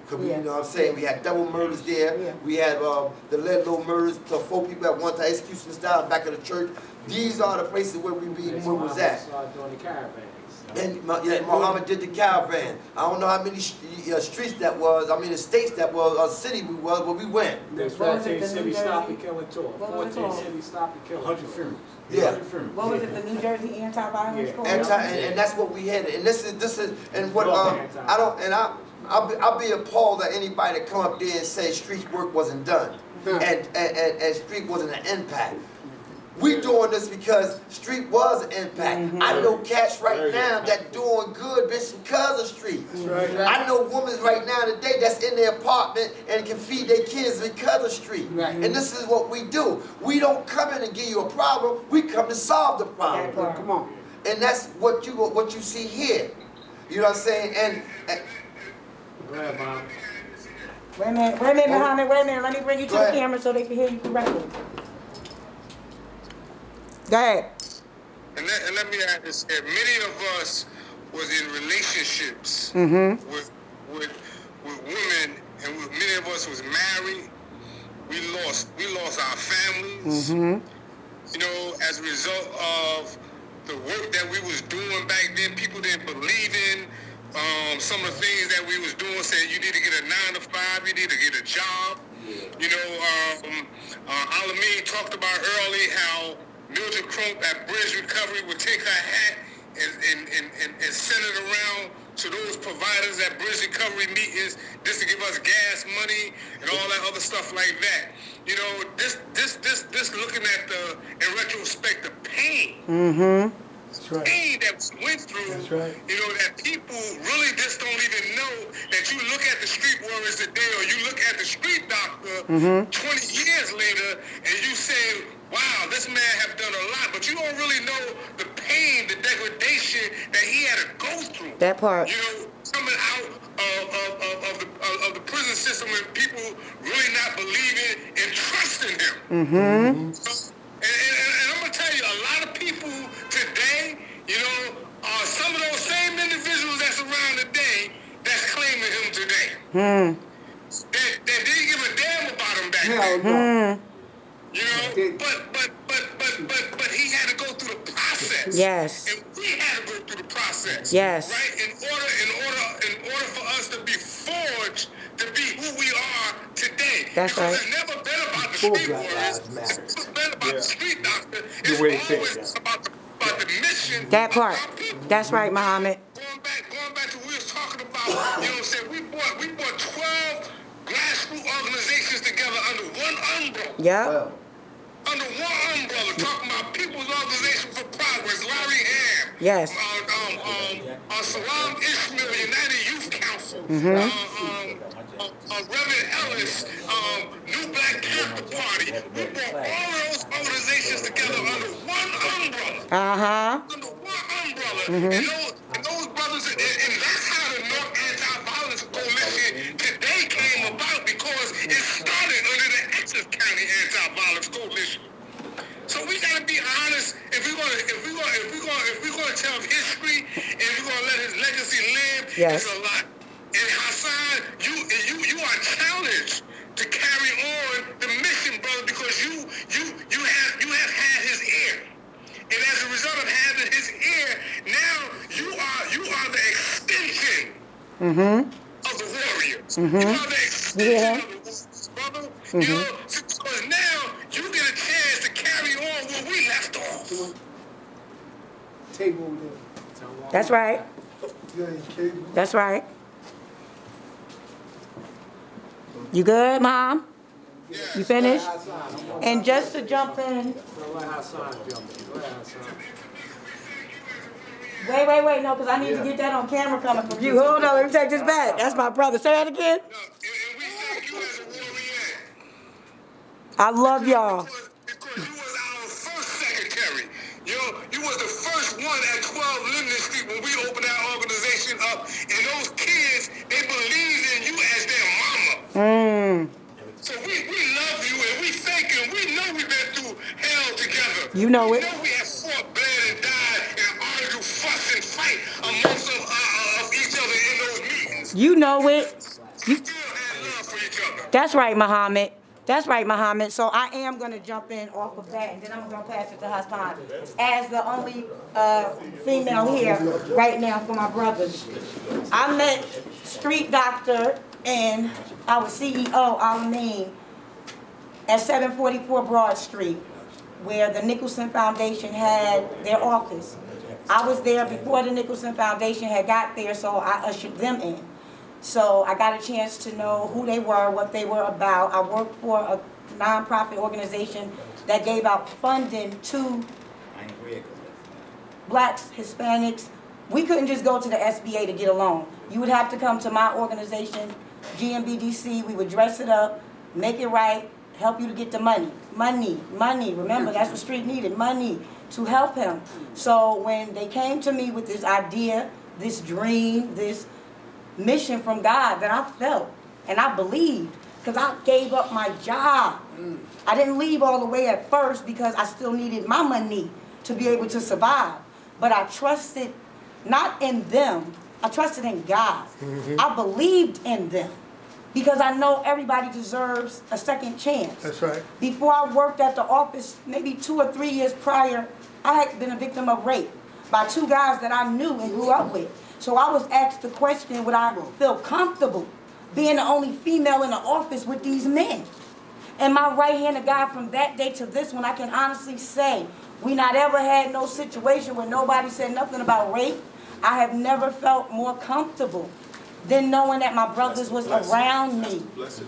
Cause we, you know what I'm saying, we had double murders there. We had the Ledlow murders, to 4 people at one time, execution style, back of the church. These are the places where we was at. Doing the caravans. And Muhammad did the caravan. I don't know how many streets that was, the states that was, or city we was, but we went. There's 14 city stop and killing tour. 14 city stop and killing. 100 funerals. Yeah. What was it, the New Jersey Anti-Violence Court? And that's what we had. And this is, and what, I'll be appalled at anybody that come up there and say street work wasn't done. And street wasn't an impact. We doing this because street was an impact. I know cats right now that doing good, bitch, because of street. I know women right now today that's in their apartment and can feed their kids because of street. And this is what we do. We don't come in and give you a problem. We come to solve the problem. Come on. And that's what you see here. You know what I'm saying? And Go ahead, Mom. Wait a minute, Muhammad, wait a minute. Let me bring you to the camera so they can hear you correctly. Go ahead. And let me add this here. Many of us was in relationships with women, and many of us was married. We lost our families. You know, as a result of the work that we was doing back then, people didn't believe in some of the things that we was doing. Said you need to get a 9 to 5, you need to get a job. You know, Alameen talked about early how Mildred Crump at Bridge Recovery would take her hat and send it around to those providers at Bridge Recovery meetings just to give us gas money and all that other stuff like that. You know, this looking at in retrospect, the pain. Pain that we went through, you know, that people really just don't even know that you look at the street warriors today or you look at the street doctor 20 years later and you say, wow, this man have done a lot, but you don't really know the pain, the degradation that he had to go through. That part. You know, coming out of the prison system and people really not believing and trusting him. So, and I'm gonna tell you, a lot of people today, you know, are some of those same individuals that's around today that's claiming him today. That didn't give a damn about him back then. You know, but he had to go through the process. Yes. And we had to go through the process. Yes. Right? In order for us to be forged to be who we are today. That's because right. It's never been about the street warriors. It's never been about the street doctor. It's always about the mission. That part. Of our people. That's right, Muhammad. Going back to what we was talking about, you know what I'm saying? We brought 12 grassroots organizations together under one umbrella. Yep. Under one umbrella, talking about People's Organization for Progress, Larry Ham. Yes. Salam Ishmael, United Youth Council. Reverend Ellis, New Black Panther Party. We brought all of those organizations together under one umbrella. Under one umbrella. And those brothers, and that's how the Newark Anti-Violence Coalition today came about, because it started under the Essex County Anti-Violence Coalition. So we gotta be honest. If we're gonna tell history and we're gonna let his legacy live, yes. It's a lot. And Hassan, you are challenged to carry on the mission, brother, because you have had his ear. And as a result of having his ear, now you are the extension of the warriors. You are the extension of the warriors, brother. You know, because now you get a chance to carry on where we left off. Table there. That's right. That's right. You good, Mom? Yes. You finished? And just to jump in. Wait, no, because I need to get that on camera coming from you. Hold on, let me take this back. That's my brother. Say that again. And we thank you as a warrior. I love y'all. Because you was our first secretary. You know, you was the first one at 12 Linden Street when we opened our organization up. And those kids, they believed in you as their You know it. You know we have fought, bled, and died, and argued, fuss, and fight amongst of each other in those meetings. You know it. You, Still had love for each other. that's right, Muhammad. That's right, Muhammad. So I am going to jump in off of that, and then I'm going to pass it to Hassan. As the only female here right now for my brothers, I met Street Doctor and our CEO, Alameen, at 744 Broad Street, where the Nicholson Foundation had their office. I was there before the Nicholson Foundation had got there, so I ushered them in. So I got a chance to know who they were, what they were about. I worked for a nonprofit organization that gave out funding to blacks, Hispanics. We couldn't just go to the SBA to get a loan. You would have to come to my organization, GMBDC. We would dress it up, make it right, help you to get the money. Money. Remember, that's what Street needed, money to help him. So when they came to me with this idea, this dream, this mission from God that I felt and I believed, because I gave up my job. I didn't leave all the way at first because I still needed my money to be able to survive. But I trusted not in them, I trusted in God. I believed in them because I know everybody deserves a second chance. That's right. Before I worked at the office, maybe 2 or 3 years prior, I had been a victim of rape by 2 guys that I knew and grew up with. So I was asked the question, would I feel comfortable being the only female in the office with these men? And my right-handed guy from that day to this one, I can honestly say, we not ever had no situation where nobody said nothing about rape. I have never felt more comfortable than knowing that my brothers was around me.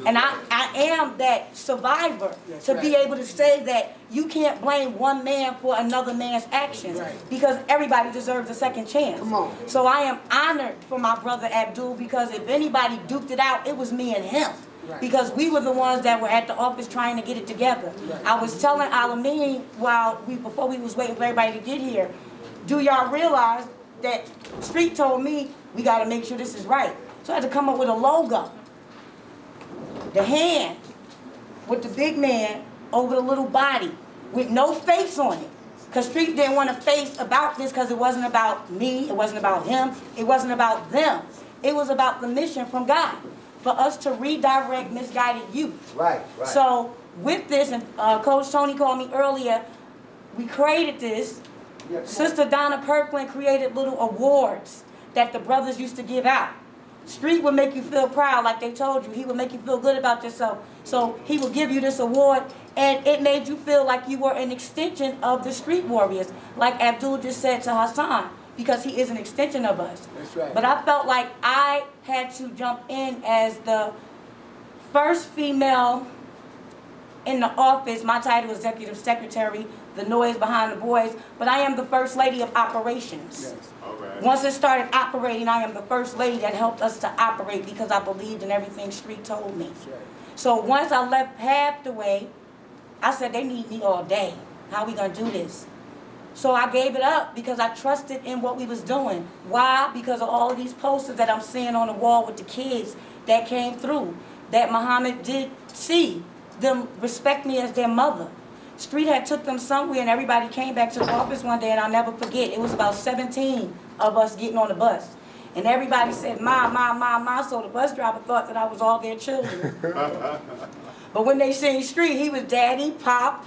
And I am that survivor to be able to say that you can't blame one man for another man's actions because everybody deserves a second chance. So I am honored for my brother Abdul because if anybody duked it out, it was me and him. Because we were the ones that were at the office trying to get it together. I was telling Alameen before we was waiting for everybody to get here, do y'all realize that Street told me we got to make sure this is right. So I had to come up with a logo. The hand with the big man over the little body with no face on it. Because Street didn't want a face about this because it wasn't about me, it wasn't about him, it wasn't about them. It was about the mission from God for us to redirect misguided youth. Right. So with this, and Coach Tony called me earlier, we created this. Sister Donna Kirkland created little awards that the brothers used to give out. Street would make you feel proud, like they told you. He would make you feel good about yourself. So he would give you this award, and it made you feel like you were an extension of the Street Warriors, like Abdul just said to Hassan, because he is an extension of us. That's right. But I felt like I had to jump in as the first female in the office. My title is Executive Secretary, the noise behind the boys, but I am the First Lady of Operations. Yes. All right. Once it started operating, I am the First Lady that helped us to operate because I believed in everything Street told me. That's right. So once I left half the way, I said, they need me all day. How we gonna do this? So I gave it up because I trusted in what we was doing. Why? Because of all of these posters that I'm seeing on the wall with the kids that came through, that Muhammad did see them respect me as their mother. Street had took them somewhere and everybody came back to the office one day and I'll never forget. It was about 17 of us getting on the bus. And everybody said, Ma, so the bus driver thought that I was all their children. But when they seen Street, he was daddy, pop.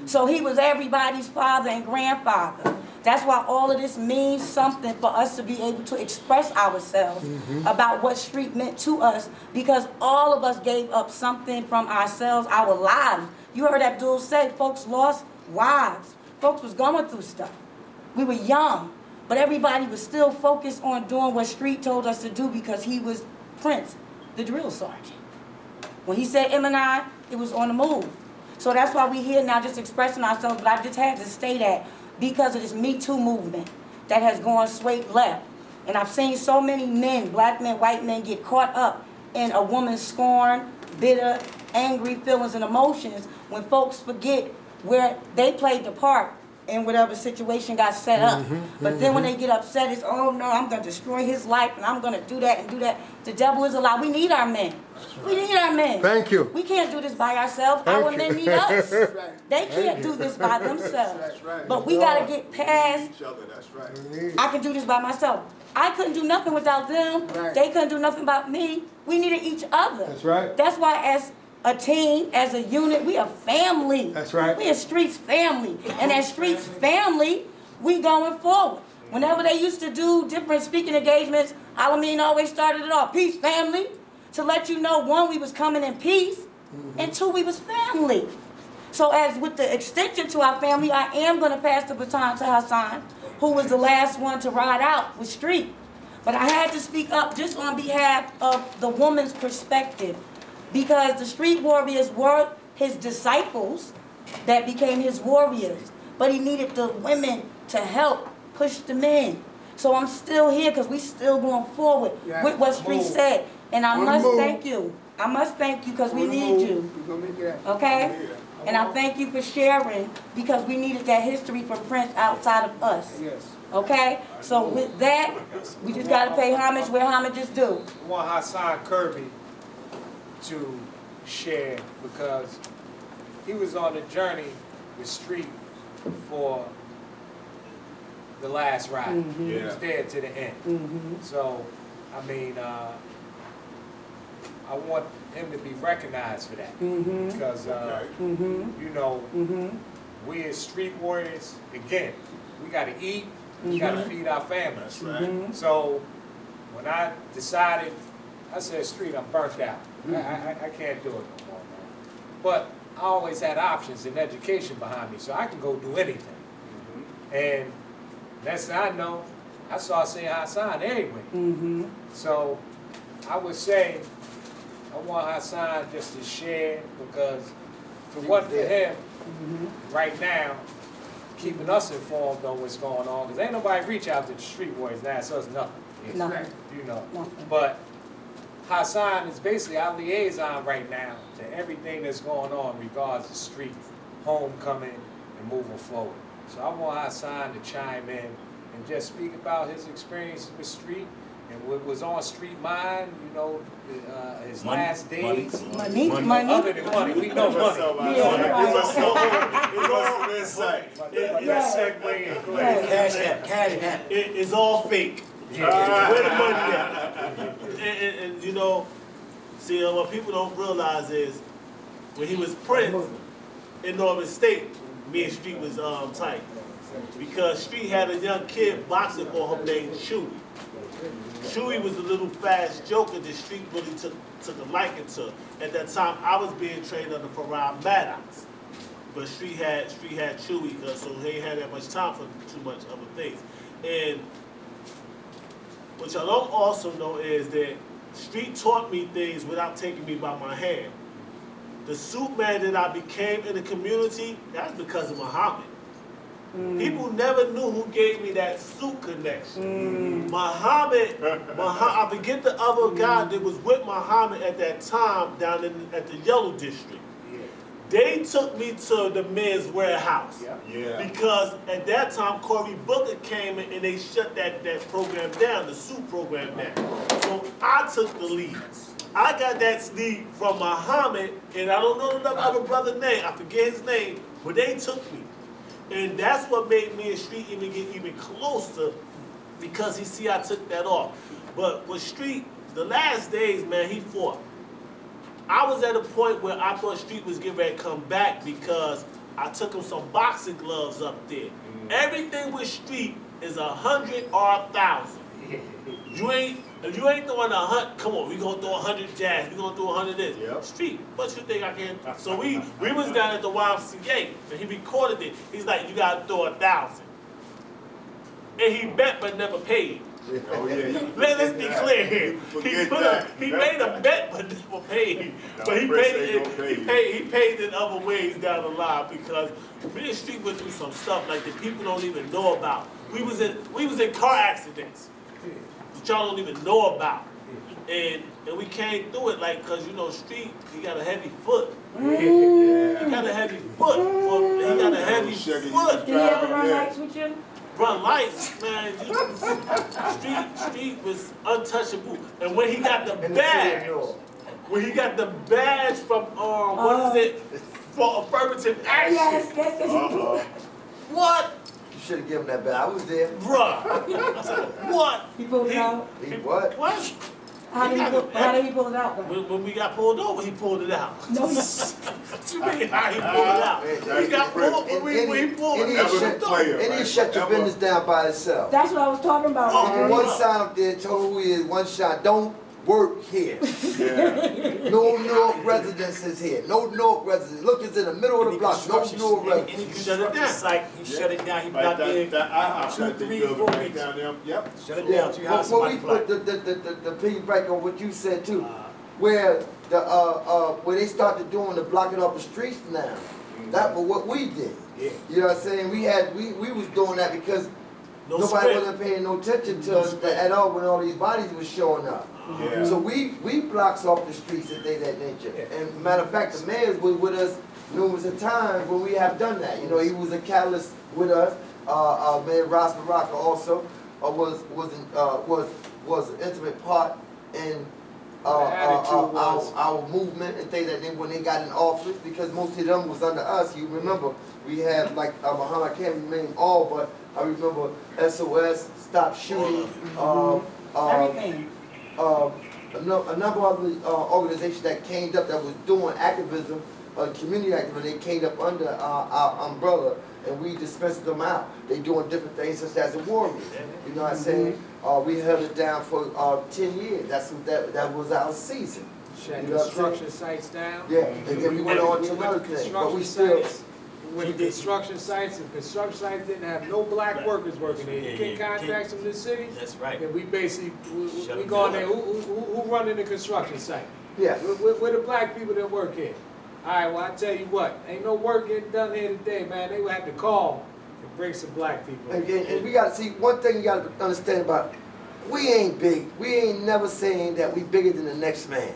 So he was everybody's father and grandfather. That's why all of this means something for us to be able to express ourselves about what Street meant to us, because all of us gave up something from ourselves, our lives. You heard Abdul say folks lost wives. Folks was going through stuff. We were young, but everybody was still focused on doing what Street told us to do because he was Prince, the drill sergeant. When he said M&I, it was on the move. So that's why we here now just expressing ourselves, but I just had to say that because of this Me Too movement that has gone straight left. And I've seen so many men, black men, white men, get caught up in a woman's scorn, bitter, angry feelings and emotions when folks forget where they played the part in whatever situation got set up. But then when they get upset, it's, oh no, I'm gonna destroy his life and I'm gonna do that and do that. The devil is a lie. We need our men. We need our men. Thank you. We can't do this by ourselves. Thank Our you. men need us. They can't do this by themselves. That's right. But we gotta get past, Each other, that's right. I can do this by myself. I couldn't do nothing without them. Right. They couldn't do nothing without me. We needed each other. That's right. That's why as a team, as a unit, we are family. That's right. We are Streets family. And as Streets family, we going forward. Whenever they used to do different speaking engagements, Alameen always started it off, peace family, to let you know, one, we was coming in peace, and two, we was family. So as with the extension to our family, I am gonna pass the baton to Hassan, who was the last one to ride out with Street. But I had to speak up just on behalf of the woman's perspective, because the Street Warriors were his disciples that became his warriors, but he needed the women to help push the men. So I'm still here because we still going forward with what Street said. And I must thank you. I must thank you because we need you. Okay? And I thank you for sharing because we needed that history for Prince outside of us. Yes. Okay? So with that, we just got to pay homage where homage is due. I want Hassan Kirby to share because he was on a journey with Street for the last ride. He was there to the end. So, I mean, I want him to be recognized for that because, you know, we as Street Warriors, again, we got to eat, we got to feed our families. So, when I decided, I said, Street, I'm burnt out. I can't do it no more, man. But I always had options and education behind me, so I can go do anything. And next thing I know, I saw seeing Hassan anyway. So I would say I want Hassan just to share because if it wasn't for him, right now, keeping us informed on what's going on, because ain't nobody reach out to the Street Warriors and ask us nothing. Nothing. You know. Nothing. But Hassan is basically our liaison right now to everything that's going on in regards to Street, homecoming, and moving forward. So I want Hassan to chime in and just speak about his experiences with Street and what was on Street mind, you know, his last days. Money. Other than money, we know money. Let's segue and go ahead. Cash app. It's all fake. Where the money at? And you know, see, what people don't realize is when he was Prince in Northern State, me and Street was tight. Because Street had a young kid boxing for him named Chewy. Chewy was a little fast joker that Street really took a liking to. At that time, I was being trained under Farah Maddox. But Street had Chewy, so he ain't had that much time for too much other things. And what y'all don't also know is that Street taught me things without taking me by my hand. The suit man that I became in the community, that's because of Muhammad. People never knew who gave me that suit connection. Muhammad, I forget the other guy that was with Muhammad at that time down at the Yellow District. They took me to the men's warehouse. Because at that time, Cory Booker came in and they shut that program down, the suit program down. So I took the lead. I got that lead from Muhammad, and I don't know the other brother's name, I forget his name, but they took me. And that's what made me and Street even get even closer because he see I took that off. But with Street, the last days, man, he fought. I was at a point where I thought Street was getting ready to come back because I took him some boxing gloves up there. Everything with Street is 100 or 1,000. If you ain't throwing 100, come on, we gonna throw 100 jabs, we gonna throw 100 this. Street, what you think I can? So we was down at the YMCA and he recorded it. He's like, you gotta throw 1,000. And he bet but never paid. Let's be clear here. He made a bet but never paid. But he paid it other ways down the line because me and Street went through some stuff like that people don't even know about. We was in car accidents that y'all don't even know about. And we came through it like, cause you know, street, he got a heavy foot. Mm. He got a heavy foot. Well, he got a heavy foot. Did he ever run lights with you? Run lights, man. Street was untouchable. And when he got the badge, from what is it? For affirmative action. Yes. What? You should have given him that badge. I was there. Bruh. I said, what? He pulled it out? He what? What? How did he pull it out though? When we got pulled over, he pulled it out. No. What you mean how he pulled it out? He got pulled when he pulled it out. And he shut your business down by itself. That's what I was talking about. Put one sign up there told who he is, one shot. Don't work here. No Newark residences here. No Newark residents. Look, it's in the middle of the block. No Newark residents. He shut it down. He shut it down. He blocked in 2, 3, 4 weeks. Yep. Shut it down. 2 houses. Well, we put the piggyback on what you said too, where where they started doing the blocking off the streets now. That was what we did. Yeah. You know what I'm saying? We was doing that because nobody wasn't paying no attention to us at all when all these bodies was showing up. Yeah. So we blocks off the streets and things of that nature. And matter of fact, the mayor was with us numerous of times when we have done that. You know, he was a catalyst with us. Mayor Ross Baraka also was an intimate part in our movement and things that they, when they got in office, because most of them was under us. You remember we had like Muhammad, I can't remember all, but I remember SOS, Stop Shooting, Everything. a number of the organizations that came up that was doing activism, community activism. They came up under our umbrella, and we dispensed them out. They doing different things such as the warriors. You know what I'm saying? We held it down for 10 years. That's what that was our season. Shut construction sites down. Yeah, and then we went on to another thing, but we still. When the construction sites didn't have no black workers working there, you get contracts from this city. That's right. And we basically we go in there. Who running the construction site? Yeah. Where the black people that work here? All right. Well, I tell you what, ain't no work getting done here today, man. They would have to call and bring some black people. And we got to see one thing. You got to understand about. We ain't big. We ain't never saying that we bigger than the next man.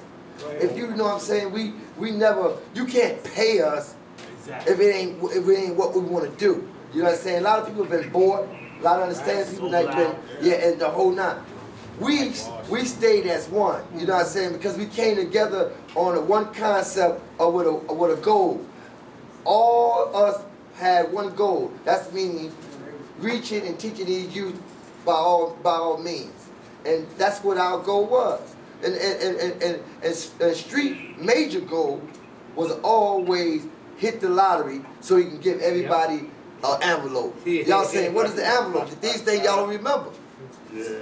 If you know what I'm saying, we never. You can't pay us. Exactly. If it ain't what we want to do. You know what I'm saying? A lot of people have been bored. A lot of understand people that been and the whole nine. We stayed as one. You know what I'm saying? Because we came together on a one concept or with a goal. All us had one goal. That's meaning reaching and teaching these youth by all means. And that's what our goal was. And street major goal was always hit the lottery so he can give everybody an envelope. Y'all saying, what is the envelope? These things y'all don't remember.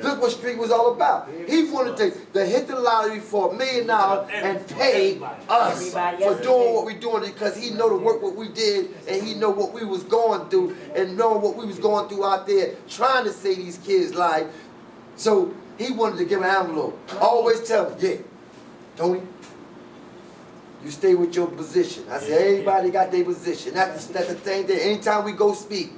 Look what street was all about. He wanted to hit the lottery for $1 million and pay us for doing what we're doing because he know the work what we did and he know what we was going through and knowing what we was going through out there trying to save these kids' lives. So he wanted to give an envelope. Always tell him, yeah, Tony, you stay with your position. I said, everybody got their position. That's the thing that anytime we go speak,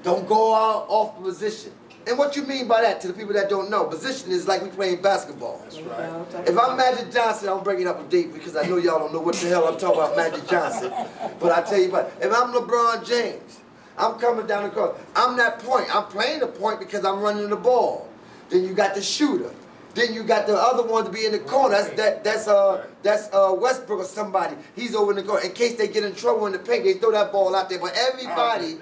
don't go out off the position. And what you mean by that to the people that don't know, position is like we playing basketball. That's right. If I'm Magic Johnson, I'm bringing up a date because I know y'all don't know what the hell I'm talking about Magic Johnson. But I tell you what, if I'm LeBron James, I'm coming down the court. I'm that point. I'm playing the point because I'm running the ball. Then you got the shooter. Then you got the other one to be in the corner. That's Westbrook or somebody. He's over in the corner. In case they get in trouble in the paint, they throw that ball out there. But everybody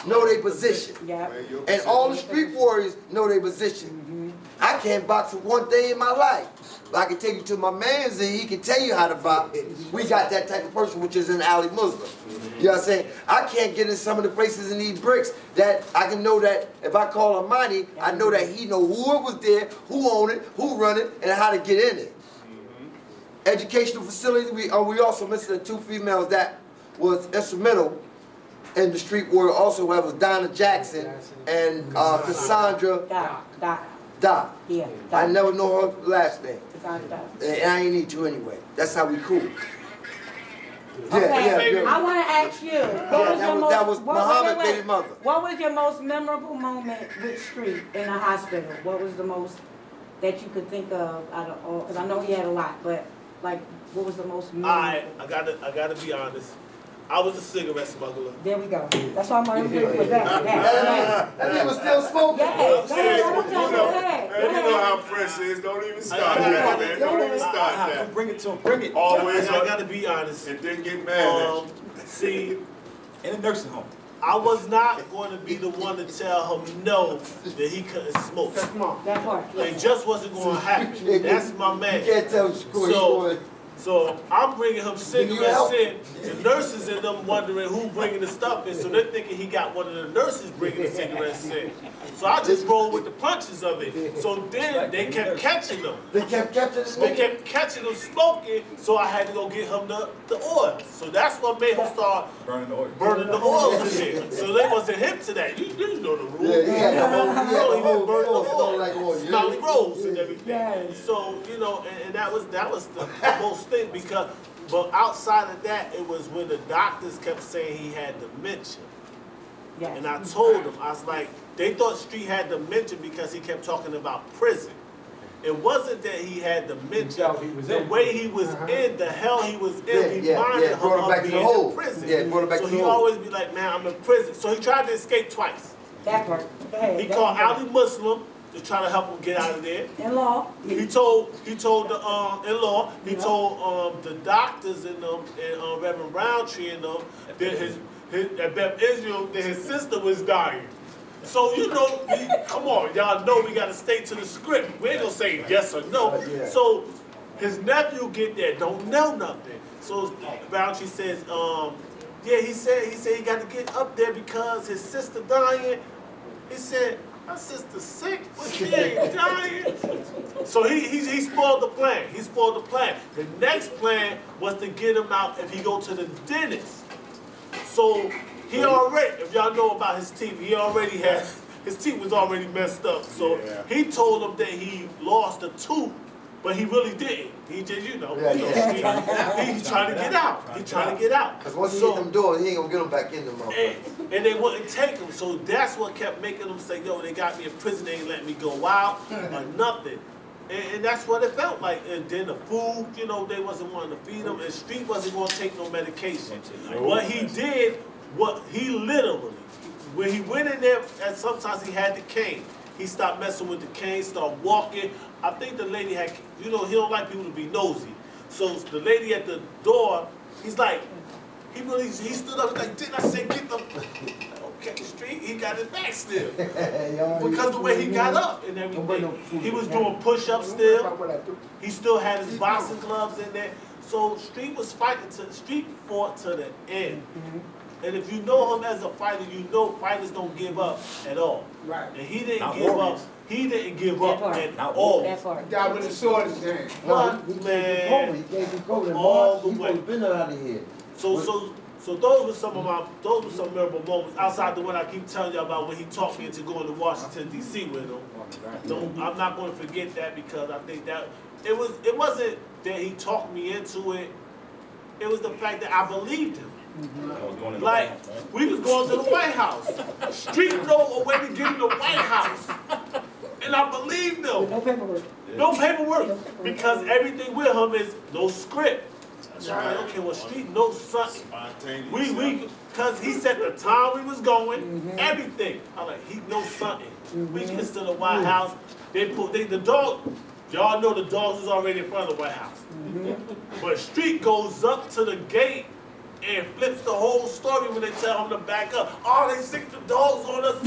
know their position. Yeah. And all the street warriors know their position. I can't box for one day in my life. But I can take you to my man's and he can tell you how to box. We got that type of person, which is an alley Muslim. You know what I'm saying? I can't get in some of the places in these bricks that I can know that if I call Amani, I know that he know who it was there, who owned it, who run it, and how to get in it. Educational facility, we also missing the 2 females that was instrumental in the street warrior also, that was Donna Jackson and Cassandra Doc. Yeah. I never know her last name. Cassandra Doc. And I ain't need to anyway. That's how we cool. Okay, I want to ask you, that was Muhammad baby mother. What was your most memorable moment with street in the hospital? What was the most that you could think of out of all, because I know he had a lot, but like, what was the most I memorable? gotta be honest. I was a cigarette smuggler. There we go. That's why I'm going to agree with that. That nigga was still smoking. Yes. And you know how Prince is. Don't even start that, man. Don't even start that. Bring it to him. Bring it. Always I gotta be honest. and then get mad at you. See, In a nursing home. I was not going to be the one to tell him no that he couldn't smoke. Come on. That part. It just wasn't going to happen. That's my man. You can't tell school. So I'm bringing him cigarettes in. The nurses in them wondering who bringing the stuff in. So they're thinking he got one of the nurses bringing the cigarettes in. So I just rolled with the punches of it. So then they kept catching them. They kept catching the They kept catching him smoking. So I had to go get him the oil. So that's what made him start Burning the oil. burning the oils in there. So they wasn't hip to that. You know the rules. Yeah, he had the whole, He was burning the smell like oil. oil. Smiley Rose and everything. Yes. So, you know, and that was the most thing because, but outside of that, it was when the doctors kept saying he had dementia. Yes. And I told them, I was like, they thought Street had dementia because he kept talking about prison. It wasn't that he had dementia. The way he was in, the hell he was in, reminded him brought him back of to being the hole. in prison. Yeah, brought him back so to the he hole. always be like, man, I'm in prison. So he tried to escape twice. That part. Go ahead. He called Ali Muslim to try to help him get out of there. In-law. He told the in-law, he told the doctors and Reverend Roundtree and them that at Beth Israel that his sister was dying. So you know, come on, y'all know we gotta stay to the script. We ain't gonna say yes or no. So his nephew get there, don't know nothing. So Roundtree says, yeah, he said he got to get up there because his sister dying. He said, my sister's sick, but she ain't dying. So he spoiled the plan. He spoiled the plan. The next plan was to get him out if he go to the dentist. So he already, if y'all know about his teeth, his teeth was already messed up. So he told him that he lost a tooth, but he really didn't. He just, he's trying to get out. He's trying to get out. Because once he hit them doors, he ain't gonna get them back in them motherfuckers. And they wouldn't take him. So that's what kept making them say, yo, they got me in prison, they ain't letting me go out or nothing. And that's what it felt like. And then the food, they wasn't wanting to feed him. And Street wasn't going to take no medication. What he did, he literally, when he went in there, and sometimes he had the cane. He stopped messing with the cane, started walking. I think the lady had, he don't like people to be nosy. So the lady at the door, he's like, he stood up, he's like, didn't I say get the, okay, Street, he got his back still. Because the way he got up and everything. He was doing push-ups still. He still had his boxing gloves in there. So Street was fighting, Street fought to the end. And if you know him as a fighter, you know fighters don't give up at all. Right. And he didn't give up. He didn't give up at all. That part. He died with a sword in his hand. But, man, He gave you COVID. all the He way. would have been out of here. So those were some memorable moments outside the one I keep telling you about when he talked me into going to Washington D.C. with him. No, I'm not going to forget that because I think that it wasn't that he talked me into it. It was the fact that I believed him. Like, we was going to the White House. Street know a way to get in the White House. And I believed them. No paperwork. No paperwork. Because everything with him is no script. So I'm like, okay, well, Street knows something. Because he said the time we was going, everything. I'm like, he knows something. We get to the White House. The dog, y'all know the dogs was already in front of the White House. But Street goes up to the gate and flips the whole story when they tell him to back up. Oh, they sick the dogs on us.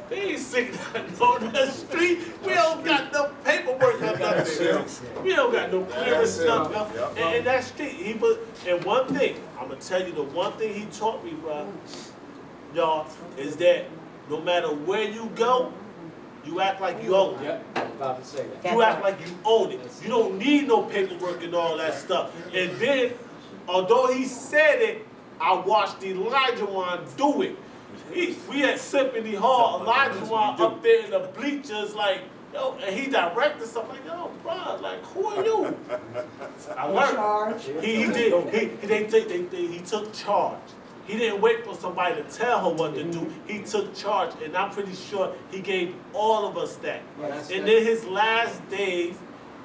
They ain't sick on the street. We don't got no paperwork or nothing. We don't got no clearance stuff. And that Street, and one thing, I'm gonna tell you the one thing he taught me, bro, y'all, is that no matter where you go, you act like you own it. Yep, about to say that. You act like you own it. You don't need no paperwork and all that stuff. And then, although he said it, I watched Elijah Wan do it. We at Symphony Hall, Elijah Wan up there in the bleachers, like, yo, and he directed something like, yo, bro, like, who are you? I learned. Charge. He took charge. He didn't wait for somebody to tell her what to do. He took charge, and I'm pretty sure he gave all of us that. And in his last days,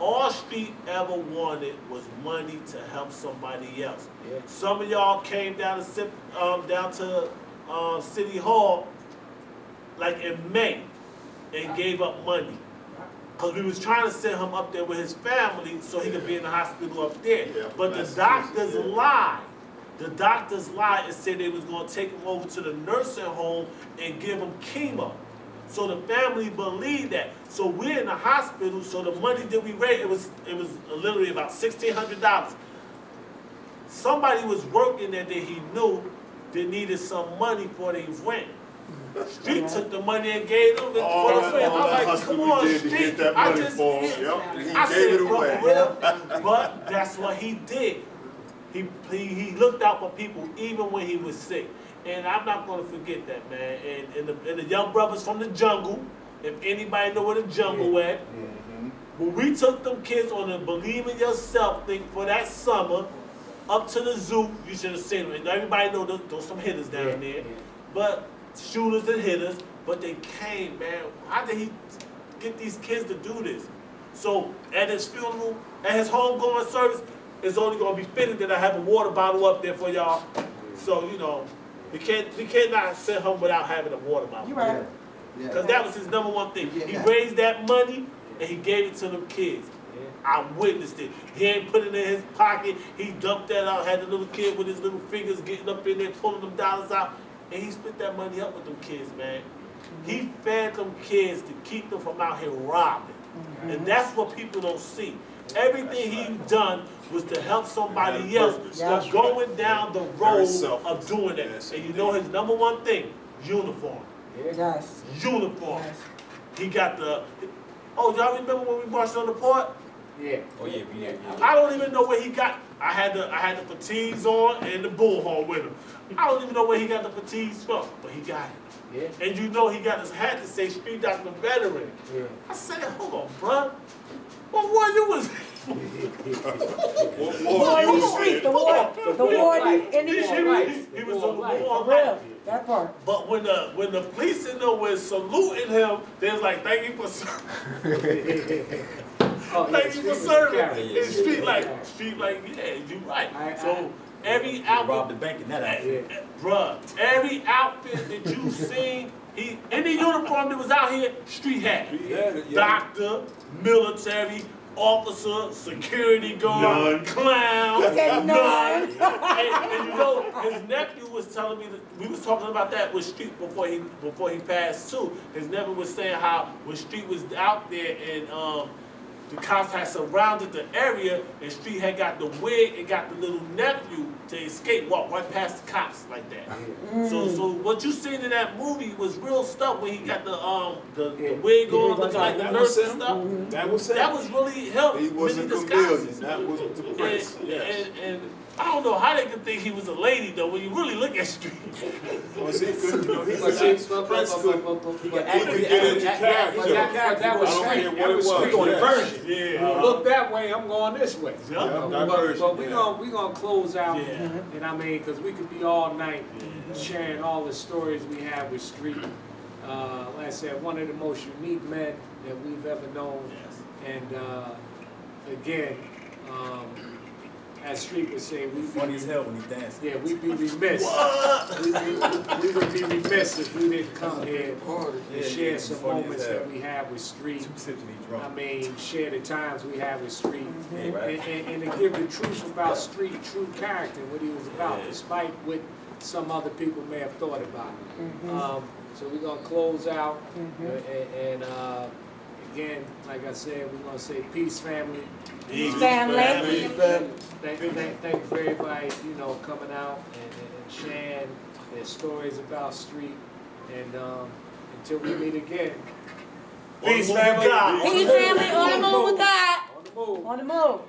all Street ever wanted was money to help somebody else. Some of y'all came down to City Hall like in May and gave up money. Because we was trying to send him up there with his family so he could be in the hospital up there. But the doctors lied. The doctors lied and said they was going to take him over to the nursing home and give him chemo. So the family believed that. So we're in the hospital, so the money that we raised, it was literally about $1,600. Somebody was working there that he knew that needed some money for their rent. Street took the money and gave them. I'm like, come on, Street. I said, it away. But that's what he did. He looked out for people even when he was sick. And I'm not going to forget that, man. And the young brothers from the jungle, if anybody know where the jungle at, when we took them kids on a Believe in Yourself thing for that summer, up to the zoo, you should have seen them. Everybody know there's some hitters down there. But shooters and hitters, but they came, man. How did he get these kids to do this? So at his funeral, at his homegoing service, it's only gonna be fitting that I have a water bottle up there for y'all. So, you know, we can't not send home without having a water bottle. You right. Because that was his number one thing. He raised that money and he gave it to them kids. I witnessed it. He ain't put it in his pocket. He dumped that out, had the little kid with his little fingers getting up in there, pulling them dollars out. And he split that money up with them kids, man. He fed them kids to keep them from out here robbing. And that's what people don't see. Everything he done was to help somebody else that's going down the road of doing that. And you know his number one thing? Uniform. Yes. Uniform. He got the, oh, y'all remember when we marched on the port? Yeah. Oh yeah, I don't even know where he got. I had the fatigues on and the bullhorn with him. I don't even know where he got the fatigues from, but he got it. Yeah. And you know he got his hat to say Street Doctor Veteran. Yeah. I said, hold on, bruh. What war you was? The war in the street. He was on the war. For real. That part. But when the police in there was saluting him, they was like, thank you for serving. Thank you for serving. And Street like, yeah, you right. So every outfit, robbed the bank in that outfit. Bruh, every outfit that you seen, any uniform that was out here, Street had it. Doctor, military, officer, security guard, clown, none. And you know, his nephew was telling me that we was talking about that with Street before he passed too. His nephew was saying how when Street was out there and the cops had surrounded the area and Street had got the wig and got the little nephew to escape, walk right past the cops like that. So what you seen in that movie was real stuff when he got the wig on, looking like the nurse and stuff. That was That was really him. He wasn't many chameleon. disguises. That was the prince. And I don't know how they could think he was a lady though when you really look at Street. Well, see, you know, he But that was I don't Street. care what That it was was. Street. Going version. Yeah. Look that way, I'm going this way. diversion. But we gonna close out, Yeah. and I mean, because we could be all night sharing all the stories we have with Street. Like I said, one of the most unique men that we've ever known. And again, as Street would say, Funny as hell when he dances. yeah, we'd be remiss. We would be remiss if we didn't come here and share some funny as moments hell. that we have with Street. 2 sips and he's drunk. I mean, share the times we have with Street, Yeah, right. and to give the truth about Street, true character, what he was about, Yeah. despite what some other people may have thought about him. So we're gonna close out, and again, like I said, we're gonna say peace, family. Peace, family. Thank you for everybody, coming out and sharing their stories about Street, and until we meet again. Peace, family. Peace, family. On the move with God. On the move. On the move.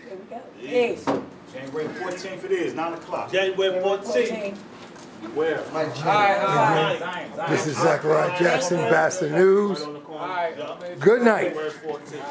Here we go. Peace. January 14th it is, 9 o'clock. January 14th. Where? Zion. This is Zachariah Jackson, BASA News. All right. Good night. January 14th.